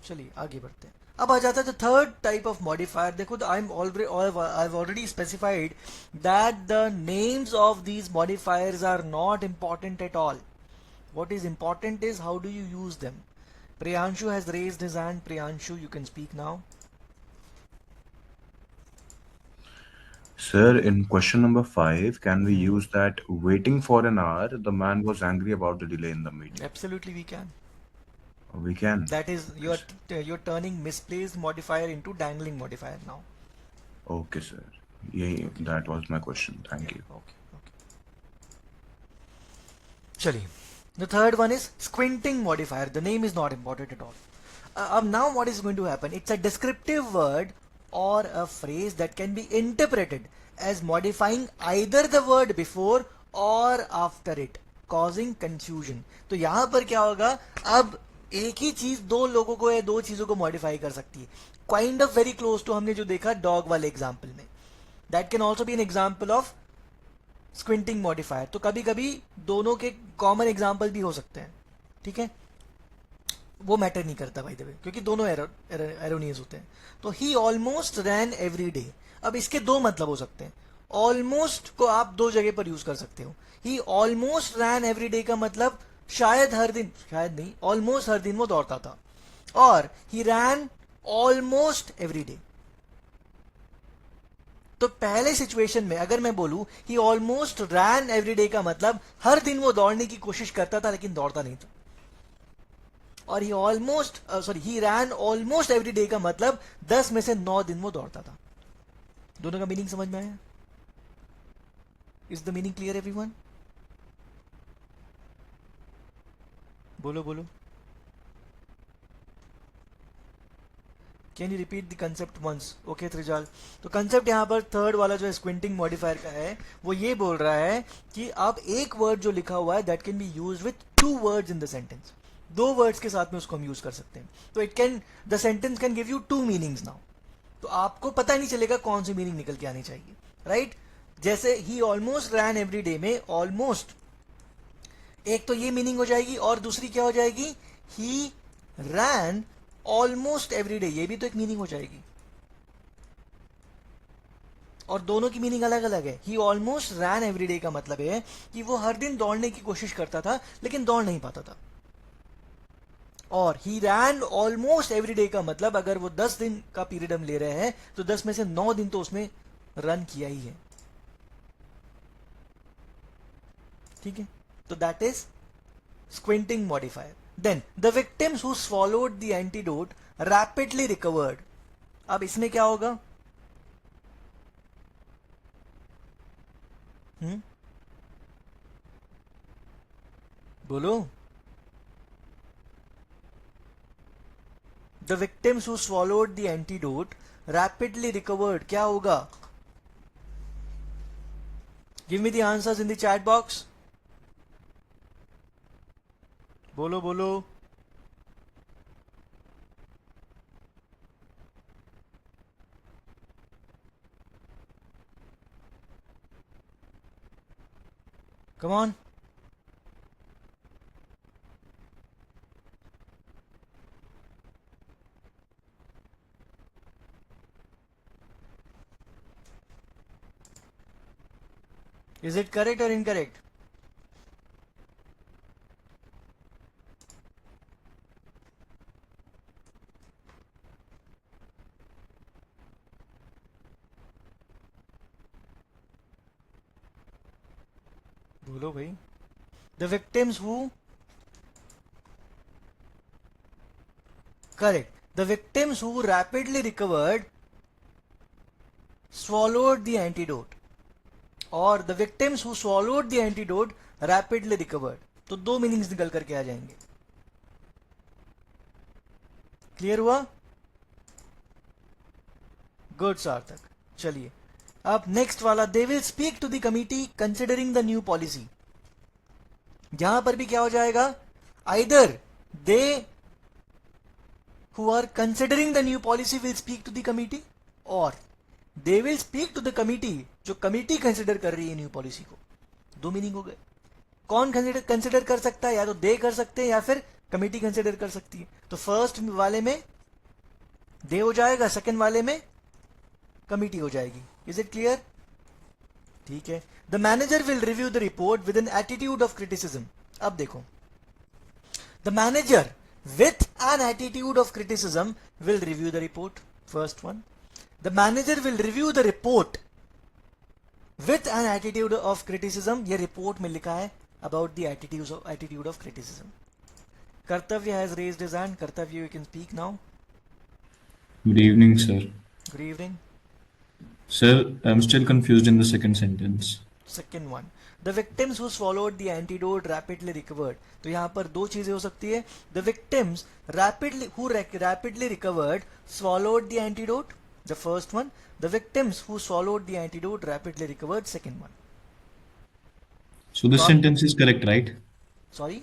चलिए आगे बढ़ते हैं. अब आ जाता है the third type of modifier. देखो I've already specified that the names of these modifiers are not important at all. What is important is how do you use them. Priyanshu has raised his hand. Priyanshu, you can speak now. Sir, in question number 5, can we use that waiting for an hour, the man was angry about the delay in the meeting? Absolutely we can. We can. That is, you're turning misplaced modifier into dangling modifier now. Okay, sir. Yeah, that was my question. Thank you. Okay. चलिए The third one is squinting modifier. The name is not important at all. Now what is going to happen? It's a descriptive word or a phrase that can be interpreted as modifying either the word before or after it, causing confusion. तो यहाँ पर क्या होगा, अब एक ही चीज दो लोगों को या दो चीजों को मॉडिफाई कर सकती है. Kind of very close to हमने जो देखा डॉग वाले एग्जाम्पल में. That can also be an example of squinting modifier. तो कभी कभी दोनों के कॉमन एग्जाम्पल भी हो सकते हैं. ठीक है, वो मैटर नहीं करता भाई द वे, क्योंकि दोनों एरोनियस होते हैं. तो ही ऑलमोस्ट रैन एवरी डे. अब इसके दो मतलब हो सकते हैं. ऑलमोस्ट को आप दो जगह पर यूज कर सकते हो. ही ऑलमोस्ट रैन एवरी डे का मतलब शायद हर दिन, शायद नहीं, ऑलमोस्ट हर दिन वो दौड़ता था. और ही रैन ऑलमोस्ट एवरी डे. तो पहले सिचुएशन में अगर मैं बोलूं ही ऑलमोस्ट रैन एवरी डे का मतलब हर दिन वो दौड़ने की कोशिश करता था लेकिन दौड़ता नहीं था. और ही रैन ऑलमोस्ट एवरी डे का मतलब 10 में से 9 दिन वो दौड़ता था. दोनों का मीनिंग समझ में आया? Is the meaning clear everyone? बोलो बोलो. Can you repeat the concept once? Okay Trijal. तो कंसेप्ट यहां पर थर्ड वाला जो है स्क्विंटिंग मॉडिफायर का है, वो ये बोल रहा है कि अब एक वर्ड जो लिखा हुआ है that can be use with 2 words in the sentence. 2 words के साथ में उसको हम यूज कर सकते हैं. तो the sentence can give you 2 meanings now. तो आपको पता नहीं चलेगा कौन सी मीनिंग निकल के आनी चाहिए, राइट? जैसे ही ऑलमोस्ट रैन एवरी डे में ऑलमोस्ट एक तो ये मीनिंग हो जाएगी और दूसरी क्या हो जाएगी, ही रैन ऑलमोस्ट एवरी डे, ये भी तो एक मीनिंग हो जाएगी. और दोनों की मीनिंग अलग अलग है. ही ऑलमोस्ट रैन एवरी डे का मतलब है कि वो हर दिन दौड़ने की कोशिश करता था लेकिन दौड़ नहीं पाता था. और ही रैन ऑलमोस्ट एवरी डे का मतलब अगर वो 10 दिन का पीरियड हम ले रहे हैं तो 10 में से 9 दिन तो उसने रन किया ही है. ठीक है, तो that is squinting modifier. Then the victims who swallowed the antidote rapidly recovered. अब इसमें क्या होगा? बोलो. The victims who swallowed the antidote rapidly recovered. क्या होगा? Give me the answers in the chat box. बोलो बोलो. Come on. Is it correct or incorrect? बोलो भाई. The victims who, correct, the victims who rapidly recovered swallowed the antidote. और the victims who swallowed the antidote rapidly recovered. तो 2 मीनिंग्स निकल करके आ जाएंगे. क्लियर हुआ? गुड सार्थक. चलिए अब नेक्स्ट वाला, they will speak to the committee considering the new policy. यहां पर भी क्या हो जाएगा? Either they who are considering the new policy will speak to the committee, और they will speak to the committee, जो कमिटी कंसिडर कर रही है न्यू पॉलिसी को. 2 मीनिंग हो गए. कौन कंसिडर कर सकता है? या तो दे कर सकते हैं या फिर कमिटी कंसिडर कर सकती है. तो फर्स्ट वाले में दे हो जाएगा, सेकंड वाले में कमिटी हो जाएगी. Is it clear? ठीक है. The manager will review the report with N attitude of criticism. अब देखो, the manager with an attitude of criticism will review the report. First one, the manager will review the report with an attitude of criticism. ये report में लिखा है about the attitude of criticism. Kartavya has raised his hand. Kartavya, you can speak now. Good evening, sir. Good evening. Sir, I'm still confused in the second sentence. Second one, the victims who swallowed the antidote rapidly recovered. तो यहाँ पर दो चीजें हो सकती है. The victims rapidly recovered swallowed the antidote. The first one. The victims who swallowed the antidote rapidly recovered. Second one. So this So, sentence is correct, right? sorry.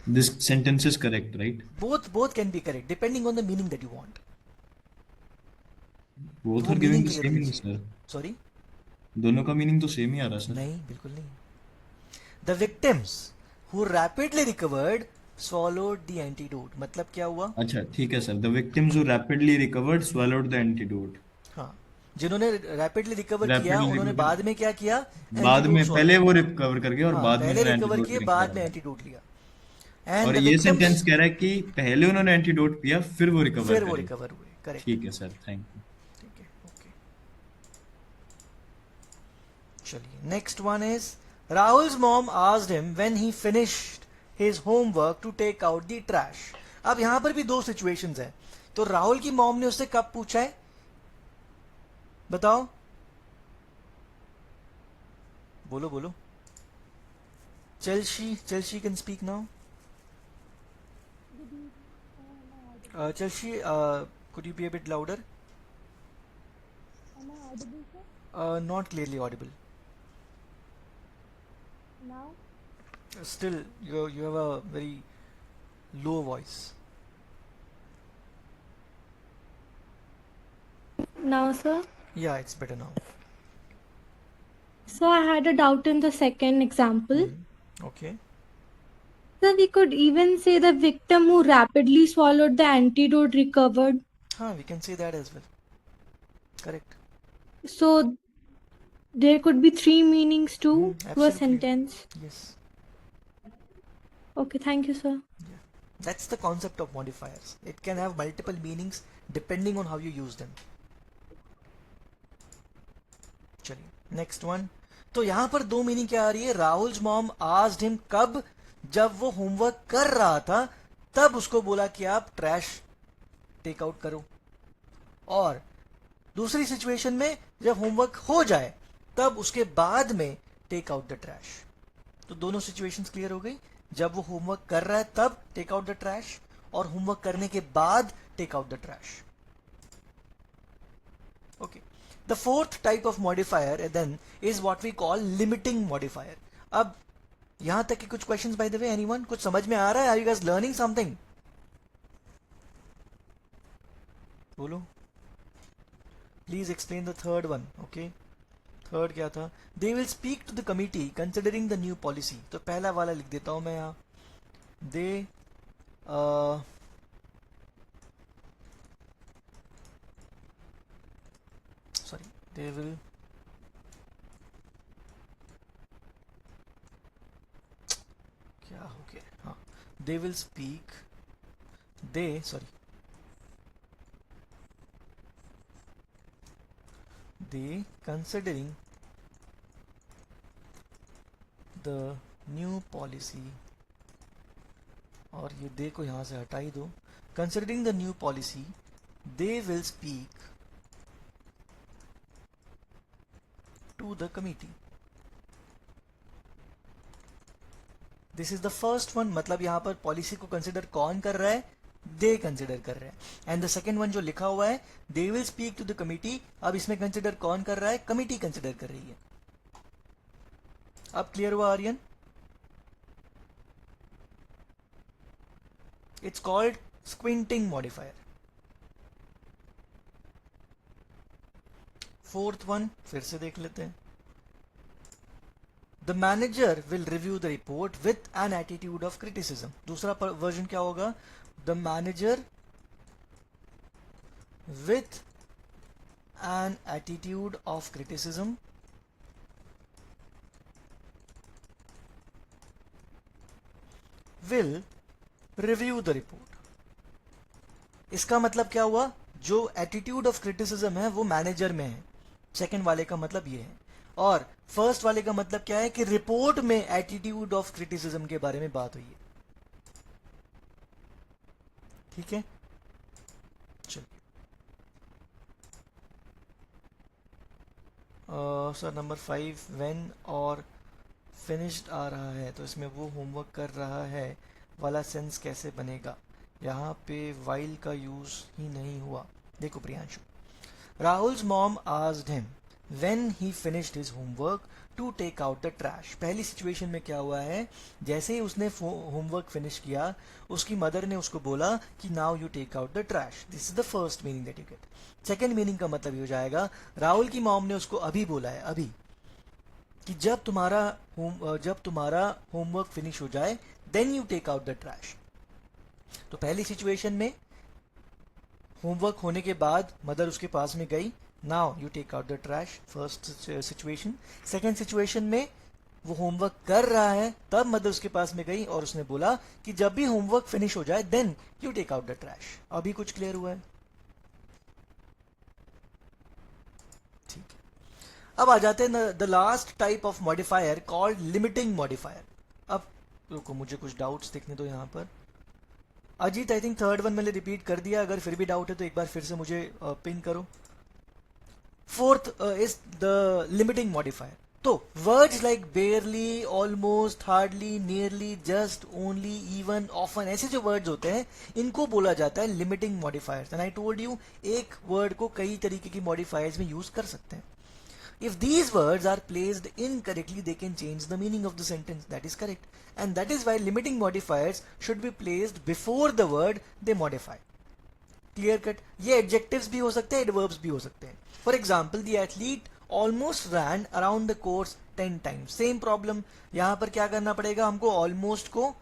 This sentence is correct, right? Both can be correct depending on the meaning that you want. Both वो are giving meaning the clear same होनी meaning, चाहिए. sir. Sorry. दोनों का मीनिंग तो सेम ही आ रहा सर. नहीं, बिल्कुल नहीं. The victims who rapidly recovered swallowed the antidote. मतलब क्या हुआ? अच्छा ठीक है sir. The victims who rapidly recovered swallowed the antidote. हाँ, जिन्होंने रैपिडली रिकवर किया Rapidly उन्होंने recover. बाद में क्या किया? बाद एंटीडोट में सॉल्व पहले किया. वो रिकवर कर गए और हाँ, बाद में पहले उन्होंने रिकवर एंटीडोट किए, लिख बाद दिया. में एंटीडोट लिया. एंड और द ये विक्टिम्स सेंटेंस कह रहा है कि पहले उन्होंने एंटीडोट पिया फिर वो रिकवर फिर वो करे. रिकवर हुए. करेक्ट. ठीक है सर. Thank you. ठीक है. ओके, चलिए. Next one is Rahul's mom asked him when he finished his homework to take out the trash. अब यहां पर भी दो सिचुएशंस है. तो राहुल की मॉम ने उससे कब पूछा है? बताओ, बोलो बोलो. Chelsea can speak now. Chelsea, could you be a bit louder? Am I audible, sir? Not clearly audible. Now? Still, you have a very low voice. Now, sir? Yeah, it's better now. So I had a doubt in the second example. Okay. So we could even say the victim who rapidly swallowed the antidote recovered. We can say that as well. Correct. So there could be three meanings to a Absolutely. sentence. Yes. Okay, thank you, sir. That's the concept of modifiers. It can have multiple meanings depending on how you use them. चलिए, नेक्स्ट वन. तो यहां पर दो मीनिंग क्या आ रही है? राहुल्स मॉम आस्क्ड हिम कब? जब वो होमवर्क कर रहा था तब उसको बोला कि आप ट्रैश टेक आउट करो. और दूसरी सिचुएशन में जब होमवर्क हो जाए तब उसके बाद में टेक आउट द ट्रैश. तो दोनों सिचुएशंस क्लियर हो गई. जब वो होमवर्क कर रहा है तब टेक आउट द ट्रैश, और होमवर्क करने के बाद take out the trash. Okay. The fourth type of modifier then is what we call limiting modifier. अब यहां तक के कुछ questions by the way, anyone? कुछ समझ में आ रहा है? Are you guys learning something? बोलो. Please explain the third one. Okay. Third क्या था? They will speak to the committee considering the new policy. तो पहला वाला लिख देता हूं मैं यहाँ. They they will क्या हो गया? हाँ, they will speak, they considering the new policy, और ये they को यहाँ से हटा ही दो. Considering the new policy, they will speak to the committee. This is the first one. मतलब यहाँ पर पॉलिसी को कंसिडर कौन कर रहा है? दे कंसिडर कर रहे हैं. एंड द सेकेंड वन जो लिखा हुआ है, they will speak to the committee, अब इसमें कंसिडर कौन कर रहा है? कमिटी कंसिडर कर रही है. अब क्लियर हुआ Aryan? It's called squinting modifier. Fourth one फिर से देख लेते हैं. The manager will review the report with an attitude of criticism. दूसरा वर्जन क्या होगा? The manager with an attitude of criticism will review the report. इसका मतलब क्या हुआ? जो एटीट्यूड ऑफ क्रिटिसिज्म है वो मैनेजर में है. सेकेंड वाले का मतलब ये है. और फर्स्ट वाले का मतलब क्या है? कि रिपोर्ट में एटीट्यूड ऑफ क्रिटिसिज्म के बारे में बात हुई है. ठीक है, चलिए. सर नंबर 5 व्हेन और फिनिश्ड आ रहा है, तो इसमें वो होमवर्क कर रहा है वाला सेंस कैसे बनेगा? यहाँ पे वाइल का यूज़ ही नहीं हुआ। देखो Priyanshu, Rahul's mom asked him when he finished his homework to take out the trash. पहली सिचुएशन में क्या हुआ है, जैसे ही उसने होमवर्क फिनिश किया, उसकी मदर ने उसको बोला कि now you take out the trash. This is the first meaning that you get. Second meaning का मतलब ये हो जाएगा, राहुल की मॉम ने उसको अभी बोला है, अभी, कि जब तुम्हारा होमवर्क फिनिश हो जाए then you take out the trash. तो पहली सिचुएशन में होमवर्क होने के बाद मदर उसके पास में गई, now you take out the trash, first situation. Second situation में वो होमवर्क कर रहा है, तब मदर उसके पास में गई और उसने बोला कि जब भी होमवर्क फिनिश हो जाए then you take out the trash. अभी कुछ क्लियर हुआ है? ठीक है, अब आ जाते हैं the last type of modifier called limiting modifier. अब रुको, मुझे कुछ डाउट्स देखने दो यहाँ पर। Ajit, I think third one मैंने रिपीट कर दिया, अगर फिर भी डाउट है तो एक बार फिर से मुझे पिन करो। Fourth is the limiting modifier. तो words like barely, almost, hardly, nearly, just, only, even, often, ऐसे जो वर्ड्स होते हैं इनको बोला जाता है limiting modifiers. And I told you, एक वर्ड को कई तरीके की मॉडिफायर्स में यूज कर सकते हैं। If these words are placed incorrectly, they can change the meaning of the sentence. That is correct. And that is why limiting modifiers should be placed before the word they modify. Clear cut? ये adjectives भी हो सकते हैं, adverbs भी हो सकते हैं. For example, the athlete almost ran around the course 10 times. Same problem. यहाँ पर क्या करना पड़ेगा हमको? almost को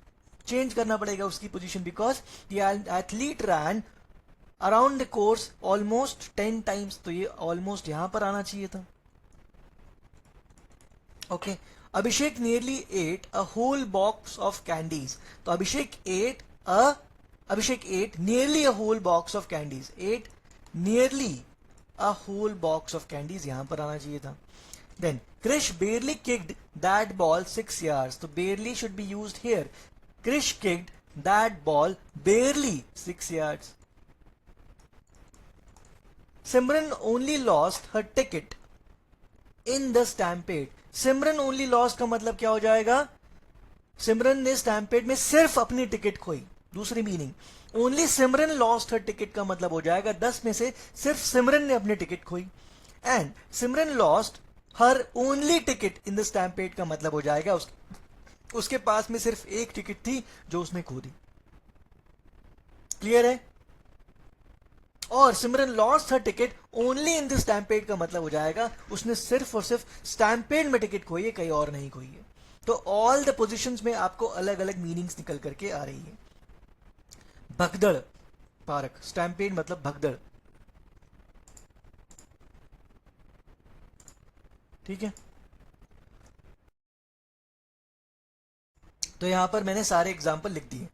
change करना पड़ेगा उसकी position, because the athlete ran around the course almost 10 times. तो ये almost यहाँ पर आना चाहिए था. Okay. Abhishek nearly ate a whole box of candies. तो Abhishek ate nearly a whole box of candies. Ate nearly a whole box of candies, यहाँ पर आना चाहिए था. Then Krish barely kicked that ball 6 yards. तो barely should be used here. Krish kicked that ball barely 6 yards. Simran only lost her ticket in the stampede. Simran only lost का मतलब क्या हो जाएगा? सिमरन ने स्टैम्पेड में सिर्फ अपनी टिकट खोई. दूसरी मीनिंग, ओनली सिमरन लॉस्ट हर टिकट का मतलब हो जाएगा 10 में से सिर्फ सिमरन ने अपनी टिकट खोई. And Simran lost her only ticket in the stampede का मतलब हो जाएगा उसके पास में सिर्फ एक टिकट थी जो उसने खो दी. क्लियर है? और Simran lost her ticket only in the stampede का मतलब हो जाएगा उसने सिर्फ और सिर्फ स्टैम्पेड में टिकट खोई है, कहीं और नहीं खोई है. तो ऑल द पोजीशंस में आपको अलग अलग मीनिंग्स निकल करके आ रही है. भगदड़ पार्क, स्टैम्पेड मतलब भगदड़. ठीक है, तो यहां पर मैंने सारे एग्जाम्पल लिख दिए.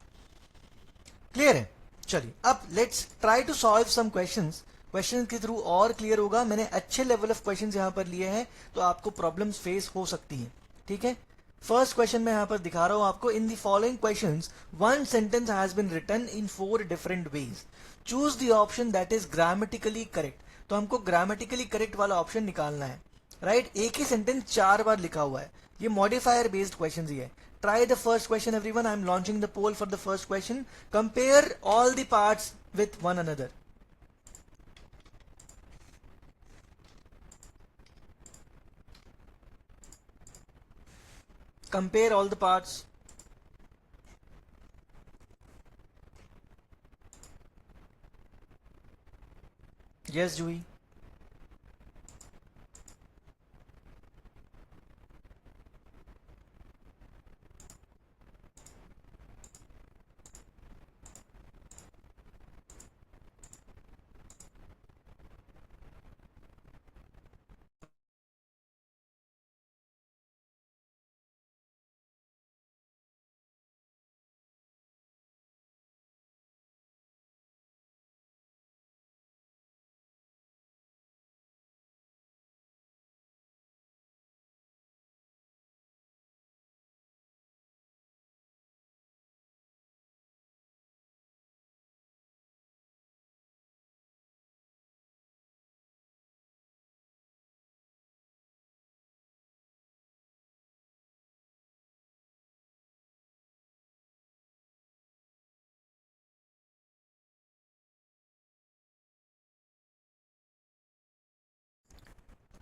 क्लियर है? चलिए अब let's try to solve some questions. Question के थ्रू और क्लियर होगा. मैंने अच्छे लेवल ऑफ क्वेश्चंस यहां पर लिए हैं, तो आपको प्रॉब्लम्स फेस हो सकती हैं. ठीक है, फर्स्ट क्वेश्चन मैं यहां पर दिखा रहा हूं आपको. In the following questions one sentence has been written in 4 different ways. Choose the option that is grammatically correct. तो हमको ग्रामेटिकली करेक्ट वाला ऑप्शन निकालना है. राइट, एक ही सेंटेंस 4 बार लिखा हुआ है. ये मॉडिफायर बेस्ड क्वेश्चन ही है. Try the first question, everyone. I am launching the poll for the first question. Compare all the parts with one another. Compare all the parts. Yes, Juhi.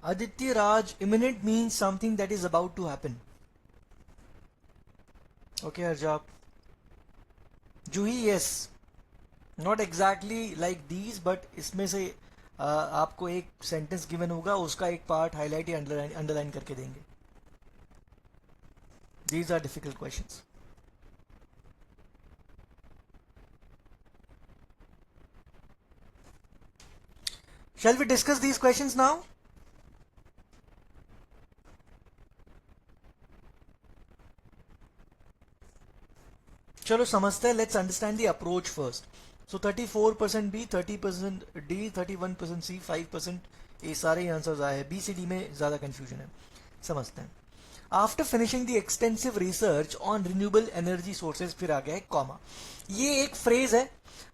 Aditya Raj, imminent means something that is about to happen. Okay, Arjab. Juhi, yes. Not exactly like these, but इसमें से आपको एक सेंटेंस गिवन होगा, उसका एक पार्ट हाईलाइट या अंडरलाइन करके देंगे. These are difficult questions. Shall we discuss these questions now? चलो समझते हैं. Let's understand the approach first. So 34% B, 30% D, 31% C, 5% ये सारे आंसर्स आए हैं. बी सी डी में ज़्यादा कंफ्यूजन है. समझते हैं. After finishing the extensive research on renewable energy sources, फिर आ गया है कॉमा. ये एक फ्रेज है,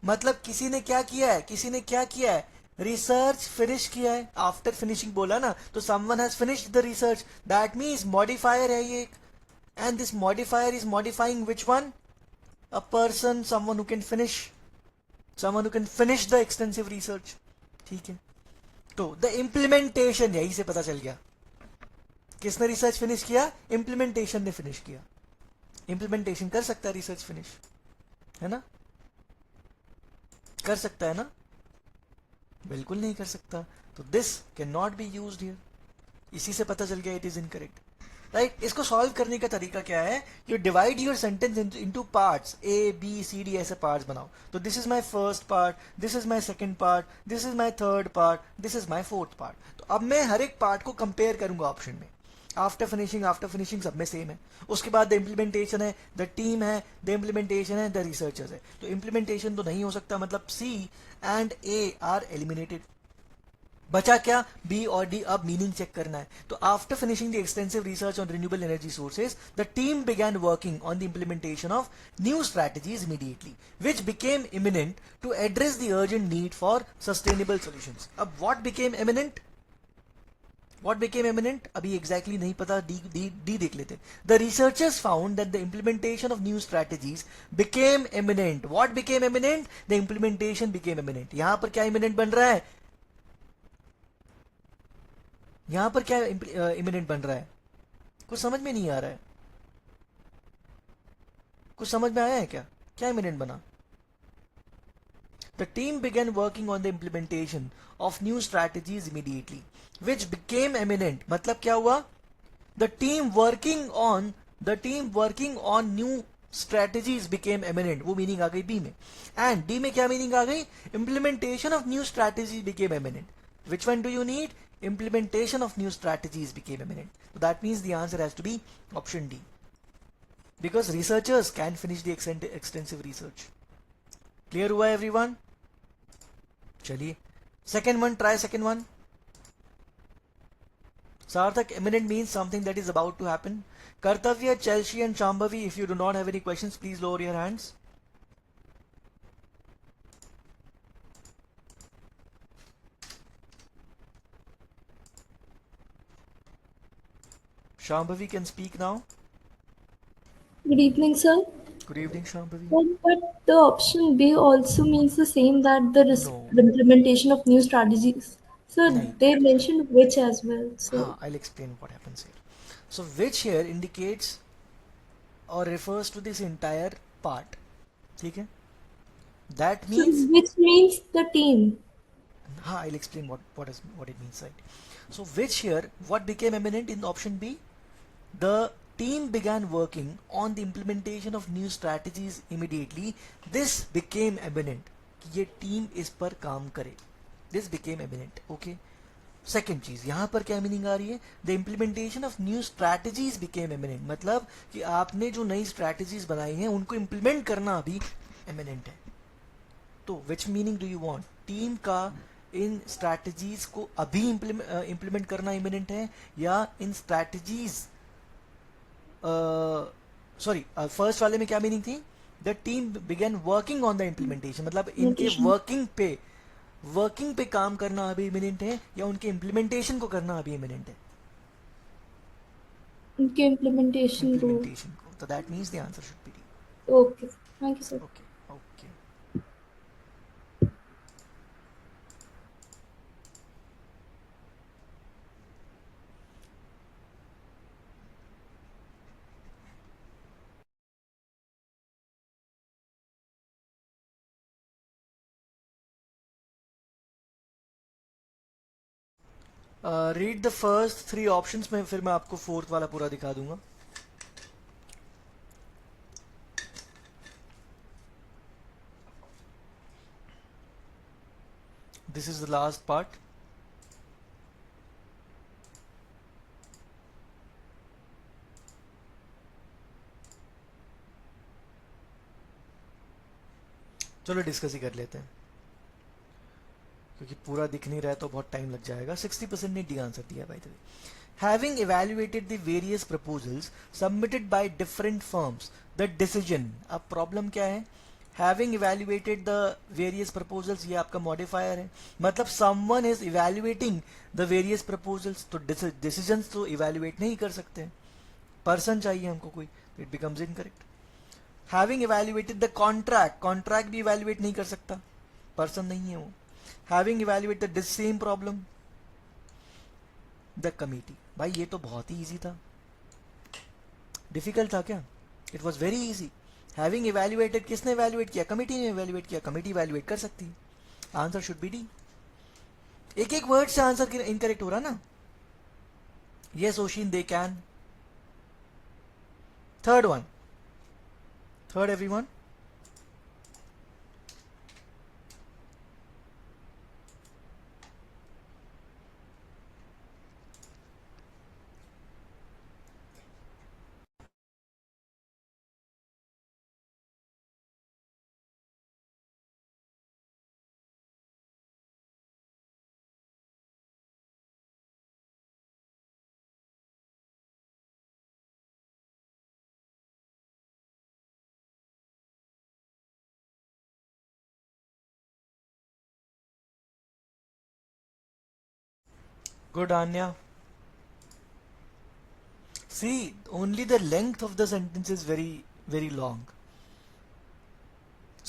मतलब किसी ने क्या किया है, किसी ने क्या किया है, रिसर्च फिनिश किया है. आफ्टर फिनिशिंग बोला ना, तो someone has finished the research, that means modifier है ये. And this modifier is modifying which one? A person, someone who can finish the extensive research. ठीक है. तो the implementation, यही से पता चल गया किसने रिसर्च फिनिश किया. इम्प्लीमेंटेशन ने फिनिश किया. इम्प्लीमेंटेशन कर सकता है रिसर्च फिनिश, है ना? कर सकता है ना? बिल्कुल नहीं कर सकता. तो this can not be used here. इसी से पता चल गया इट इज इनकरेक्ट. राइट. इसको सॉल्व करने का तरीका क्या है? You divide your sentence into parts, A B C D ऐसे पार्ट्स बनाओ. तो this is my first part, this is my second part, this is my third part, this is my fourth part. तो अब मैं हर एक पार्ट को कंपेयर करूंगा ऑप्शन में. आफ्टर फिनिशिंग सब में सेम है. उसके बाद द इम्प्लीमेंटेशन है, द टीम है, द इम्प्लीमेंटेशन है, द रिसर्चर्स है. तो इम्प्लीमेंटेशन तो नहीं हो सकता, मतलब सी एंड ए आर एलिमिनेटेड. बचा क्या? बी और डी. अब मीनिंग चेक करना है. तो after finishing the extensive research on renewable energy sources, the team began working on the implementation of new strategies immediately, which became imminent to address the urgent need for sustainable solutions. अब what became imminent? What became imminent? अभी exactly नहीं पता. डी देख लेते. The researchers found that the implementation of new strategies became imminent. What became imminent? The implementation became imminent. यहां पर क्या imminent बन रहा है? यहां पर क्या इमिनेंट बन रहा है? कुछ समझ में नहीं आ रहा है. कुछ समझ में आया है क्या? क्या इमिनेंट बना? The team began working on the implementation of new strategies immediately, which became eminent. मतलब क्या हुआ? The team working on new strategies became eminent. वो मीनिंग आ गई बी में. एंड डी में क्या मीनिंग आ गई? Implementation of new strategies became eminent. Which one do you need? Implementation of new strategies became imminent. So that means the answer has to be option D, because researchers can finish the extensive research. Clear हुआ everyone? चलिए second one, try second one. Sarthak, imminent means something that is about to happen. Kartavya, Chelsea and Shambhavi, if you do not have any questions, please lower your hands. Shambhavi can speak now. Good evening, sir. Good evening, Shambhavi. But the option B also means the same, that No. the implementation of new strategies. So नहीं. they mentioned which as well. So हाँ, I'll explain what happens here. So which here indicates or refers to this entire part. ठीक है? That means, which means the team. हाँ, I'll explain what it means, right? So which here, what became eminent in option B? The team began working on the implementation of new strategies immediately. This became eminent. कि ये टीम इस पर काम करे. This became eminent. Okay. Second चीज यहां पर क्या मीनिंग आ रही है? The implementation of new strategies became eminent. मतलब कि आपने जो नई स्ट्रैटेजीज बनाई हैं उनको इम्प्लीमेंट करना अभी एमिनेंट है. तो which meaning do you want? Team का इन स्ट्रैटेजीज को अभी इम्प्लीमेंट करना इमिनेंट है, या इन स्ट्रैटेजीज, सॉरी, फर्स्ट वाले में क्या मीनिंग थी? The team began working on the implementation, मतलब इनके वर्किंग पे काम करना अभी इमिनेंट है, या उनके इम्प्लीमेंटेशन को करना अभी इमिनेंट है? उनके इम्प्लीमेंटेशन को. तो that means the answer should B D. Okay, thank you sir. Okay. Read the first 3 options में, फिर मैं आपको फोर्थ वाला पूरा दिखा दूंगा. This is the last part. चलो डिस्कस ही कर लेते हैं, क्योंकि पूरा दिख नहीं रहा है तो बहुत टाइम लग जाएगा. 60% ने डी आंसर दिया bye the way. Having evaluated the various proposals submitted by different firms, the decision. अब प्रॉब्लम क्या है? Having evaluated the various proposals, ये आपका modifier है. मतलब someone is evaluating the various proposals, तो decisions तो evaluate नहीं कर सकते. Person चाहिए हमको कोई, it becomes incorrect. Having evaluated the contract, contract भी evaluate नहीं कर सकता, person नहीं है वो. Having evaluated the same problem, the committee. भाई ये तो बहुत ही easy था. Difficult था क्या? It was very easy. Having evaluated, किसने evaluate किया? Committee ने evaluate किया. Committee evaluate कर सकती है. Answer should be D. एक एक word से answer incorrect हो रहा ना. Yes, Oshin, they can. Third one. Third, everyone. Good, Anya. See, only the length of the sentence is very, very long.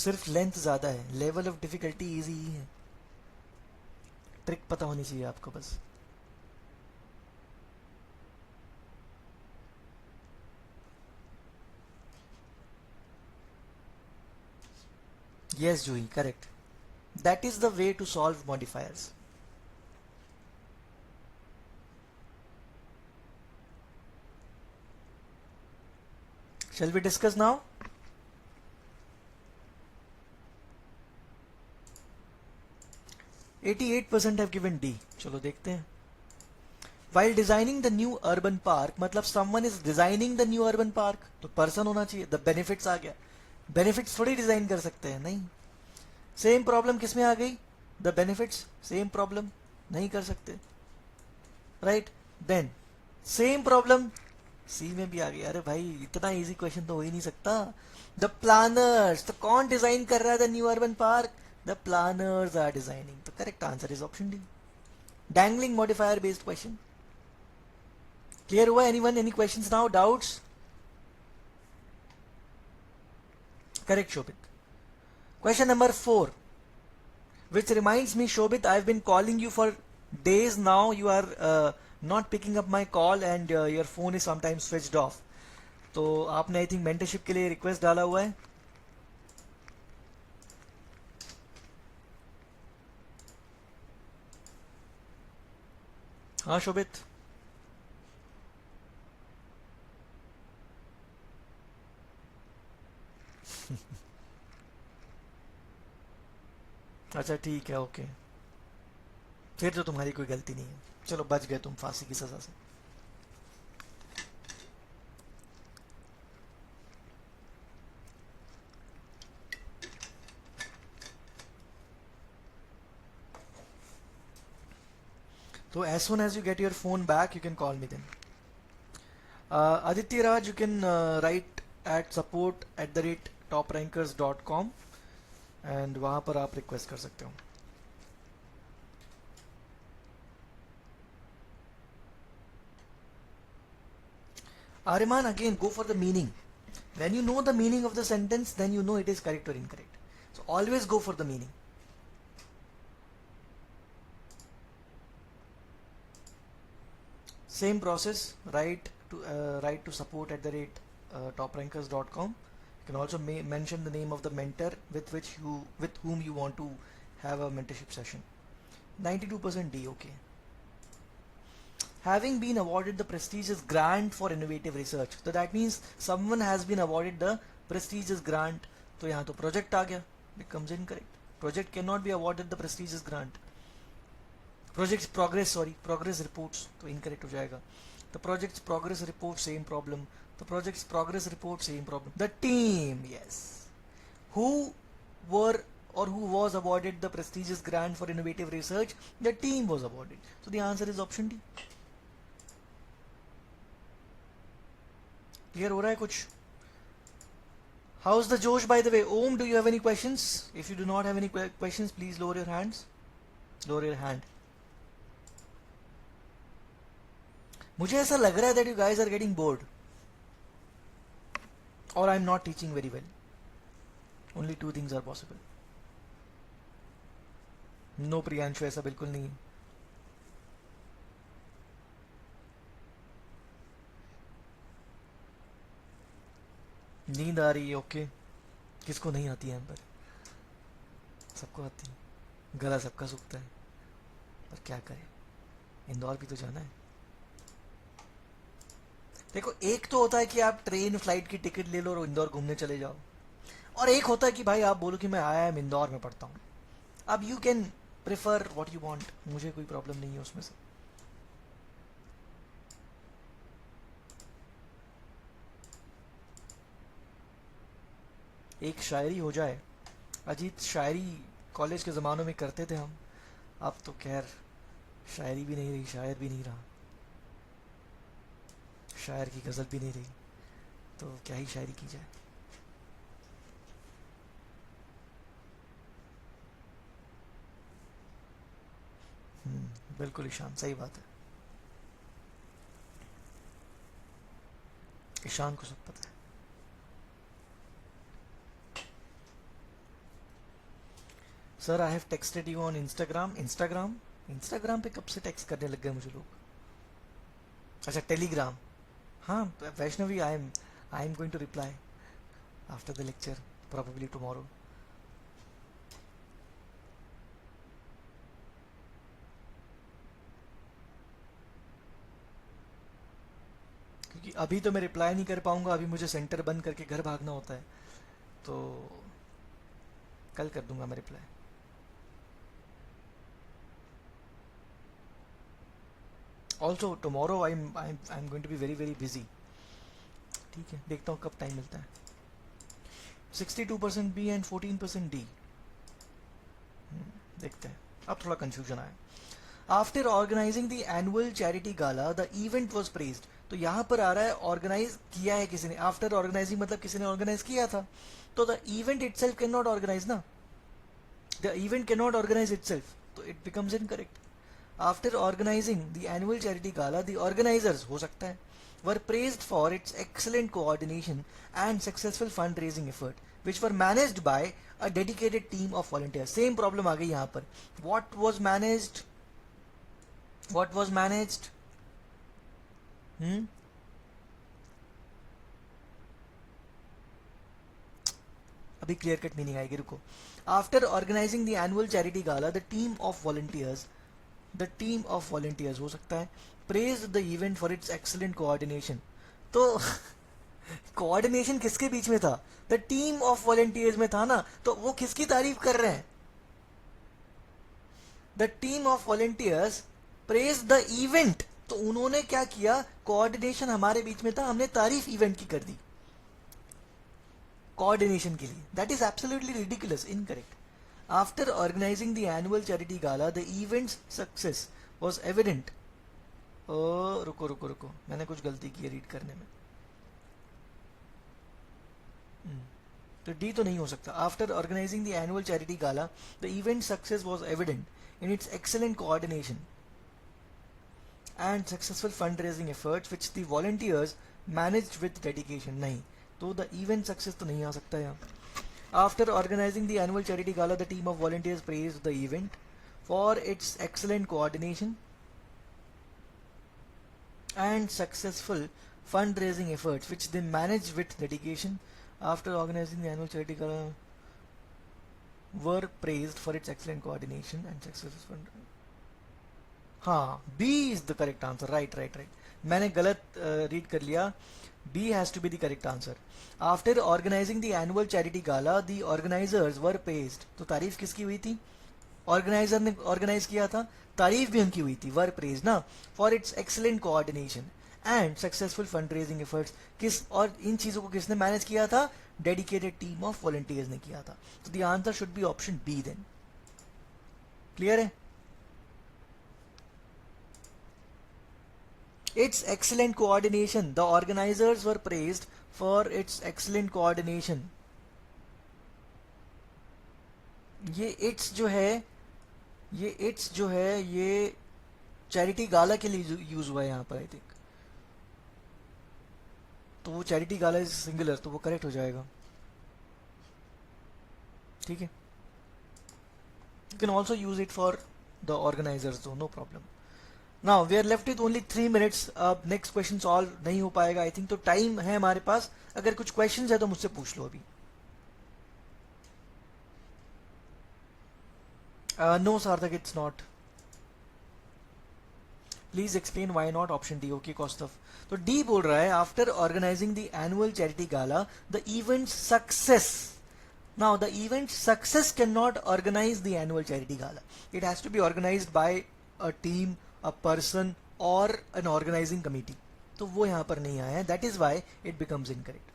सिर्फ लेंथ ज़्यादा है, लेवल ऑफ डिफिकल्टी इजी ही है. ट्रिक पता होनी चाहिए आपको बस. Yes, Juhi, correct. That is the way to solve modifiers. Shall we discuss now? %88 have given D. चलो देखते हैं. While designing the new urban park, मतलब someone is designing the new urban park, तो person होना चाहिए. The benefits आ गया. Benefits थोड़ी डिजाइन कर सकते हैं, नहीं. Same problem किस में आ गई? The benefits. Same problem नहीं कर सकते. Right? Then same problem सी में भी आ गया. अरे भाई इतना इजी क्वेश्चन तो हो ही नहीं सकता. द प्लानर्स, तो कौन डिजाइन कर रहा है the new urban park? The planners are designing. तो correct answer is option D. Dangling modifier based question. Clear हुआ? Anyone, any questions now? Doubts? Correct Shobhit. Question number 4, which reminds me, Shobit, I've been calling you for days now. You are not picking up my call and your phone is sometimes switched off. तो आपने आई थिंक मेंटरशिप के लिए रिक्वेस्ट डाला हुआ है. हाँ शोभित. अच्छा ठीक है, ओके. फिर तो तुम्हारी कोई गलती नहीं है. चलो बच गए तुम फांसी की सजा से. So as soon as you get your phone back, you can call me then. Aditya Raj, you can write at support@toprankers.com and वहाँ पर आप रिक्वेस्ट कर सकते हो. Ariman, again, go for the meaning. When you know the meaning of the sentence, then you know it is correct or incorrect. So always go for the meaning. Same process, write to support@toprankers.com. You can also mention the name of the mentor with whom you want to have a mentorship session. 92% D, okay. having been awarded the prestigious grant for innovative research. So that means someone has been awarded the prestigious grant. तो यहाँ तो project आ गया, becomes incorrect. Project cannot be awarded the prestigious grant. Project's progress, progress reports, तो incorrect हो जाएगा. The project's progress report, same problem. The project's progress report, same problem. The team, yes. Who were or who was awarded the prestigious grant for innovative research? The team was awarded. So the answer is option D. Clear हो रहा है कुछ? How's the Josh, by the way? Om, do you have any questions? If you do not have any questions, please lower your hands. Lower your hand. मुझे ऐसा लग रहा है that you guys are getting bored. Or I'm not teaching very well. Only two things are possible. No, Priyanshu, ऐसा बिल्कुल नहीं है. नींद आ रही है, ओके. किसको नहीं आती है? पर सबको आती है. गला सबका सूखता है, पर क्या करें, इंदौर भी तो जाना है. देखो, एक तो होता है कि आप ट्रेन फ्लाइट की टिकट ले लो और इंदौर घूमने चले जाओ, और एक होता है कि भाई आप बोलो कि मैं आया है इंदौर में पढ़ता हूँ. अब you can prefer what you want, मुझे कोई प्रॉब्लम नहीं है उसमें से. एक शायरी हो जाए. अजीत, शायरी कॉलेज के ज़मानों में करते थे हम, अब तो खैर शायरी भी नहीं रही, शायर भी नहीं रहा, शायर की गज़ल भी नहीं रही, तो क्या ही शायरी की जाए. बिल्कुल ईशान, सही बात है. ईशान को सब पता है. Sir, I have texted you on Instagram. Instagram पे कब से टेक्स्ट करने लग गए मुझे लोग? अच्छा, टेलीग्राम. हाँ Vaishnavi, I am going to reply after the lecture, probably tomorrow. क्योंकि अभी तो मैं रिप्लाई नहीं कर पाऊंगा, अभी मुझे सेंटर बंद करके घर भागना होता है, तो कल कर दूंगा मैं reply. Also tomorrow I'm going to be very busy. ठीक है, देखता हूँ कब टाइम मिलता है. 62% B and 14% D. देखते हैं. अब थोड़ा कंफ्यूजन आया. After organizing the annual charity gala, the event was praised. तो यहाँ पर आ रहा है ऑर्गेनाइज किया है किसी ने. आफ्टर ऑर्गेनाइजिंग मतलब किसी ने ऑर्गेनाइज किया था, तो the event itself can not organise ना. The event can not organise itself, तो it becomes incorrect. After organizing the annual charity gala, the organizers, हो सकता है, were praised for its excellent coordination and successful fundraising effort, which were managed by a dedicated team of volunteers. Same problem आ गई यहाँ पर. What was managed? अभी क्लियर कट मीनिंग आएगी, रुको. After organizing the annual charity gala, the team of volunteers हो सकता है, praised the event for its excellent coordination. तो कोऑर्डिनेशन किसके बीच में था? द टीम ऑफ वॉलंटियर्स में था ना, तो वो किसकी तारीफ कर रहे हैं? The team of volunteers praise the event, तो उन्होंने क्या किया? कोऑर्डिनेशन हमारे बीच में था, हमने तारीफ इवेंट की कर दी कोऑर्डिनेशन के लिए. That is absolutely ridiculous, incorrect. After organizing the annual charity gala, the event's success was evident. रुको, मैंने कुछ गलती की है रीड करने में. तो डी तो नहीं हो सकता. After organizing the annual charity gala, the event's success was evident in its excellent coordination and successful fundraising efforts which the volunteers managed with dedication. नहीं, तो the event success तो नहीं आ सकता यहाँ. After organizing the annual charity gala, the team of volunteers praised the event for its excellent coordination and successful fundraising efforts, which they managed with dedication. After organizing the annual charity gala, were praised for its excellent coordination and successful fundraising. हाँ, B is the correct answer. Right right right, मैंने गलत रीड कर लिया. B has to be the correct answer. After organising the annual charity gala the organisers were praised. तो तारीफ किसकी हुई थी? ऑर्गेनाइजर ने ऑर्गेनाइज किया था, तारीफ भी उनकी हुई थी. वर प्रेज ना, for its excellent coordination and successful fund raising efforts. किस और इन चीजों को किसने मैनेज किया था? डेडिकेटेड टीम ऑफ वॉलंटियर्स ने किया था. तो the answer should be option B then. Clear है? Its excellent coordination. The organizers were praised for its excellent coordination. ये इट्स जो है ये चैरिटी गाला के लिए यूज हुआ है यहाँ पर आई थिंक. तो वो चैरिटी गाला इज सिंगुलर, तो वो करेक्ट हो जाएगा. ठीक है. You can also use it for the organisers, no problem. Now we are left with only 3 minutes. अब नेक्स्ट क्वेश्चन सॉल्व नहीं हो पाएगा आई थिंक. तो टाइम है हमारे पास, अगर कुछ क्वेश्चंस है तो मुझसे पूछ लो अभी. No Sarthak, it's not. Please explain why not. Option D. Okay Kaustav. तो डी बोल रहा है after organising the annual charity gala the event success. Now the event success cannot organize the annual charity gala. It has to be organized by a team, a person or an organizing committee. तो वो यहाँ पर नहीं आया है. That is why it becomes incorrect.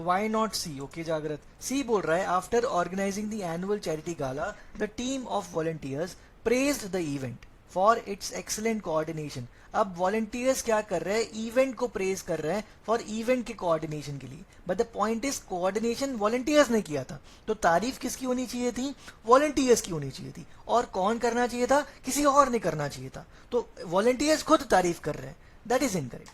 Why not C? Okay जागृत. C बोल रहा है after organizing the annual charity gala, the team of volunteers praised the event for its excellent coordination. अब वॉलंटियर्स क्या कर रहे हैं? इवेंट को प्रेज कर रहे हैं फॉर इवेंट के कोऑर्डिनेशन के लिए. But the point is coordination volunteers ने किया था, तो तारीफ किसकी होनी चाहिए थी? वॉलंटियर्स की होनी चाहिए थी. और कौन करना चाहिए था? किसी और ने करना चाहिए था. तो वॉलंटियर्स खुद तारीफ कर रहे हैं. That is incorrect.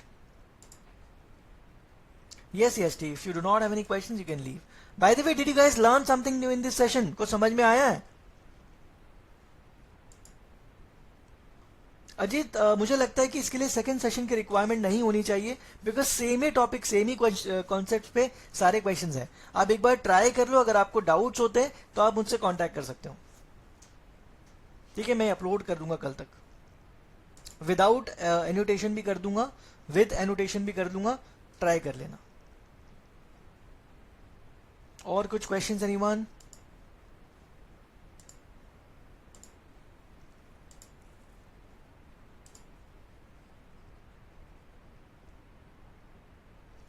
Yes yes T, if you do not have any questions you can leave. Bye the way, did you guys learn something new in this session? कुछ समझ में आया है? अजीत, मुझे लगता है कि इसके लिए सेकंड सेशन की रिक्वायरमेंट नहीं होनी चाहिए, because same he topic, same he concept पे सारे क्वेश्चंस हैं. आप एक बार ट्राई कर लो. अगर आपको डाउट्स होते हैं तो आप मुझसे कांटेक्ट कर सकते हो. ठीक है, मैं अपलोड कर दूंगा कल तक. विदाउट एनोटेशन भी कर दूंगा, विद एनोटेशन भी कर दूंगा. ट्राई कर लेना. और कुछ questions anyone?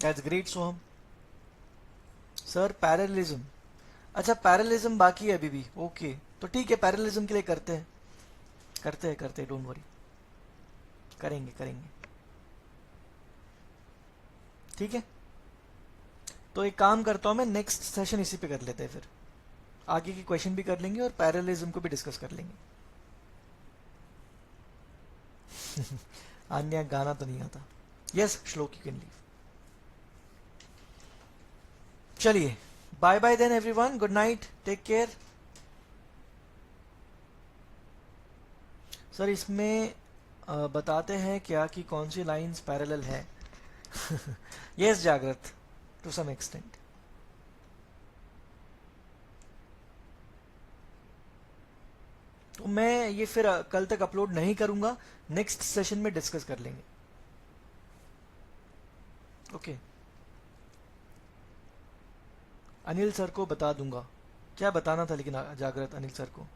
That's great, Soham. Sir parallelism. अच्छा, पैरेललिज्म बाकी है अभी भी. ओके, तो ठीक है, पैरेललिज्म के लिए करते हैं. डोंट वरी, करेंगे. ठीक है, तो एक काम करता हूं मैं, नेक्स्ट सेशन इसी पे कर लेते हैं. फिर आगे की क्वेश्चन भी कर लेंगे और पैरेललिज्म को भी डिस्कस कर लेंगे. अन्य गाना तो नहीं आता. Yes Shlok, you can leave. चलिए, bye bye then everyone. Good night, take care. Sir इसमें बताते हैं क्या कि कौन सी लाइंस पैरेलल है? Yes Jagrit, to some extent. तो मैं ये फिर कल तक अपलोड नहीं करूंगा, नेक्स्ट सेशन में डिस्कस कर लेंगे. ओके. अनिल सर को बता दूंगा. क्या बताना था लेकिन जागृत अनिल सर को?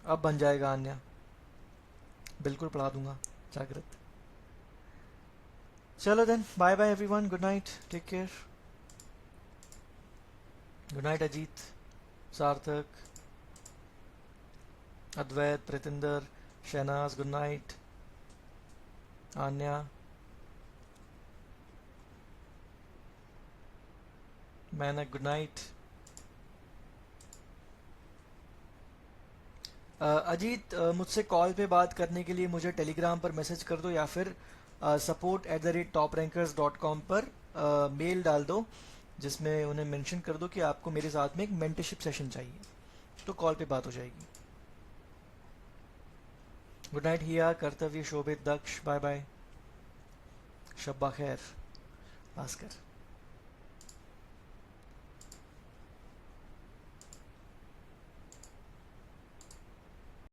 अब बन जाएगा अन्य. बिल्कुल पढ़ा दूंगा जागृत. चलो then, bye bye everyone. Good night, take care. Good night Ajit, Sarthak, Advait, Pritinder, Shahnaz. Good night. Aanya, Mainak. Good night. Ajit, मुझसे कॉल पे बात करने के लिए मुझे टेलीग्राम पर मैसेज कर दो या फिर support@toprankers.com पर मेल डाल दो जिसमें उन्हें मेंशन कर दो कि आपको मेरे साथ में एक मेंटरशिप सेशन चाहिए, तो कॉल पे बात हो जाएगी। गुड नाइट हिया, कर्तव्य, शोभित, दक्ष, बाय बाय, शब्बा खैर, भास्कर।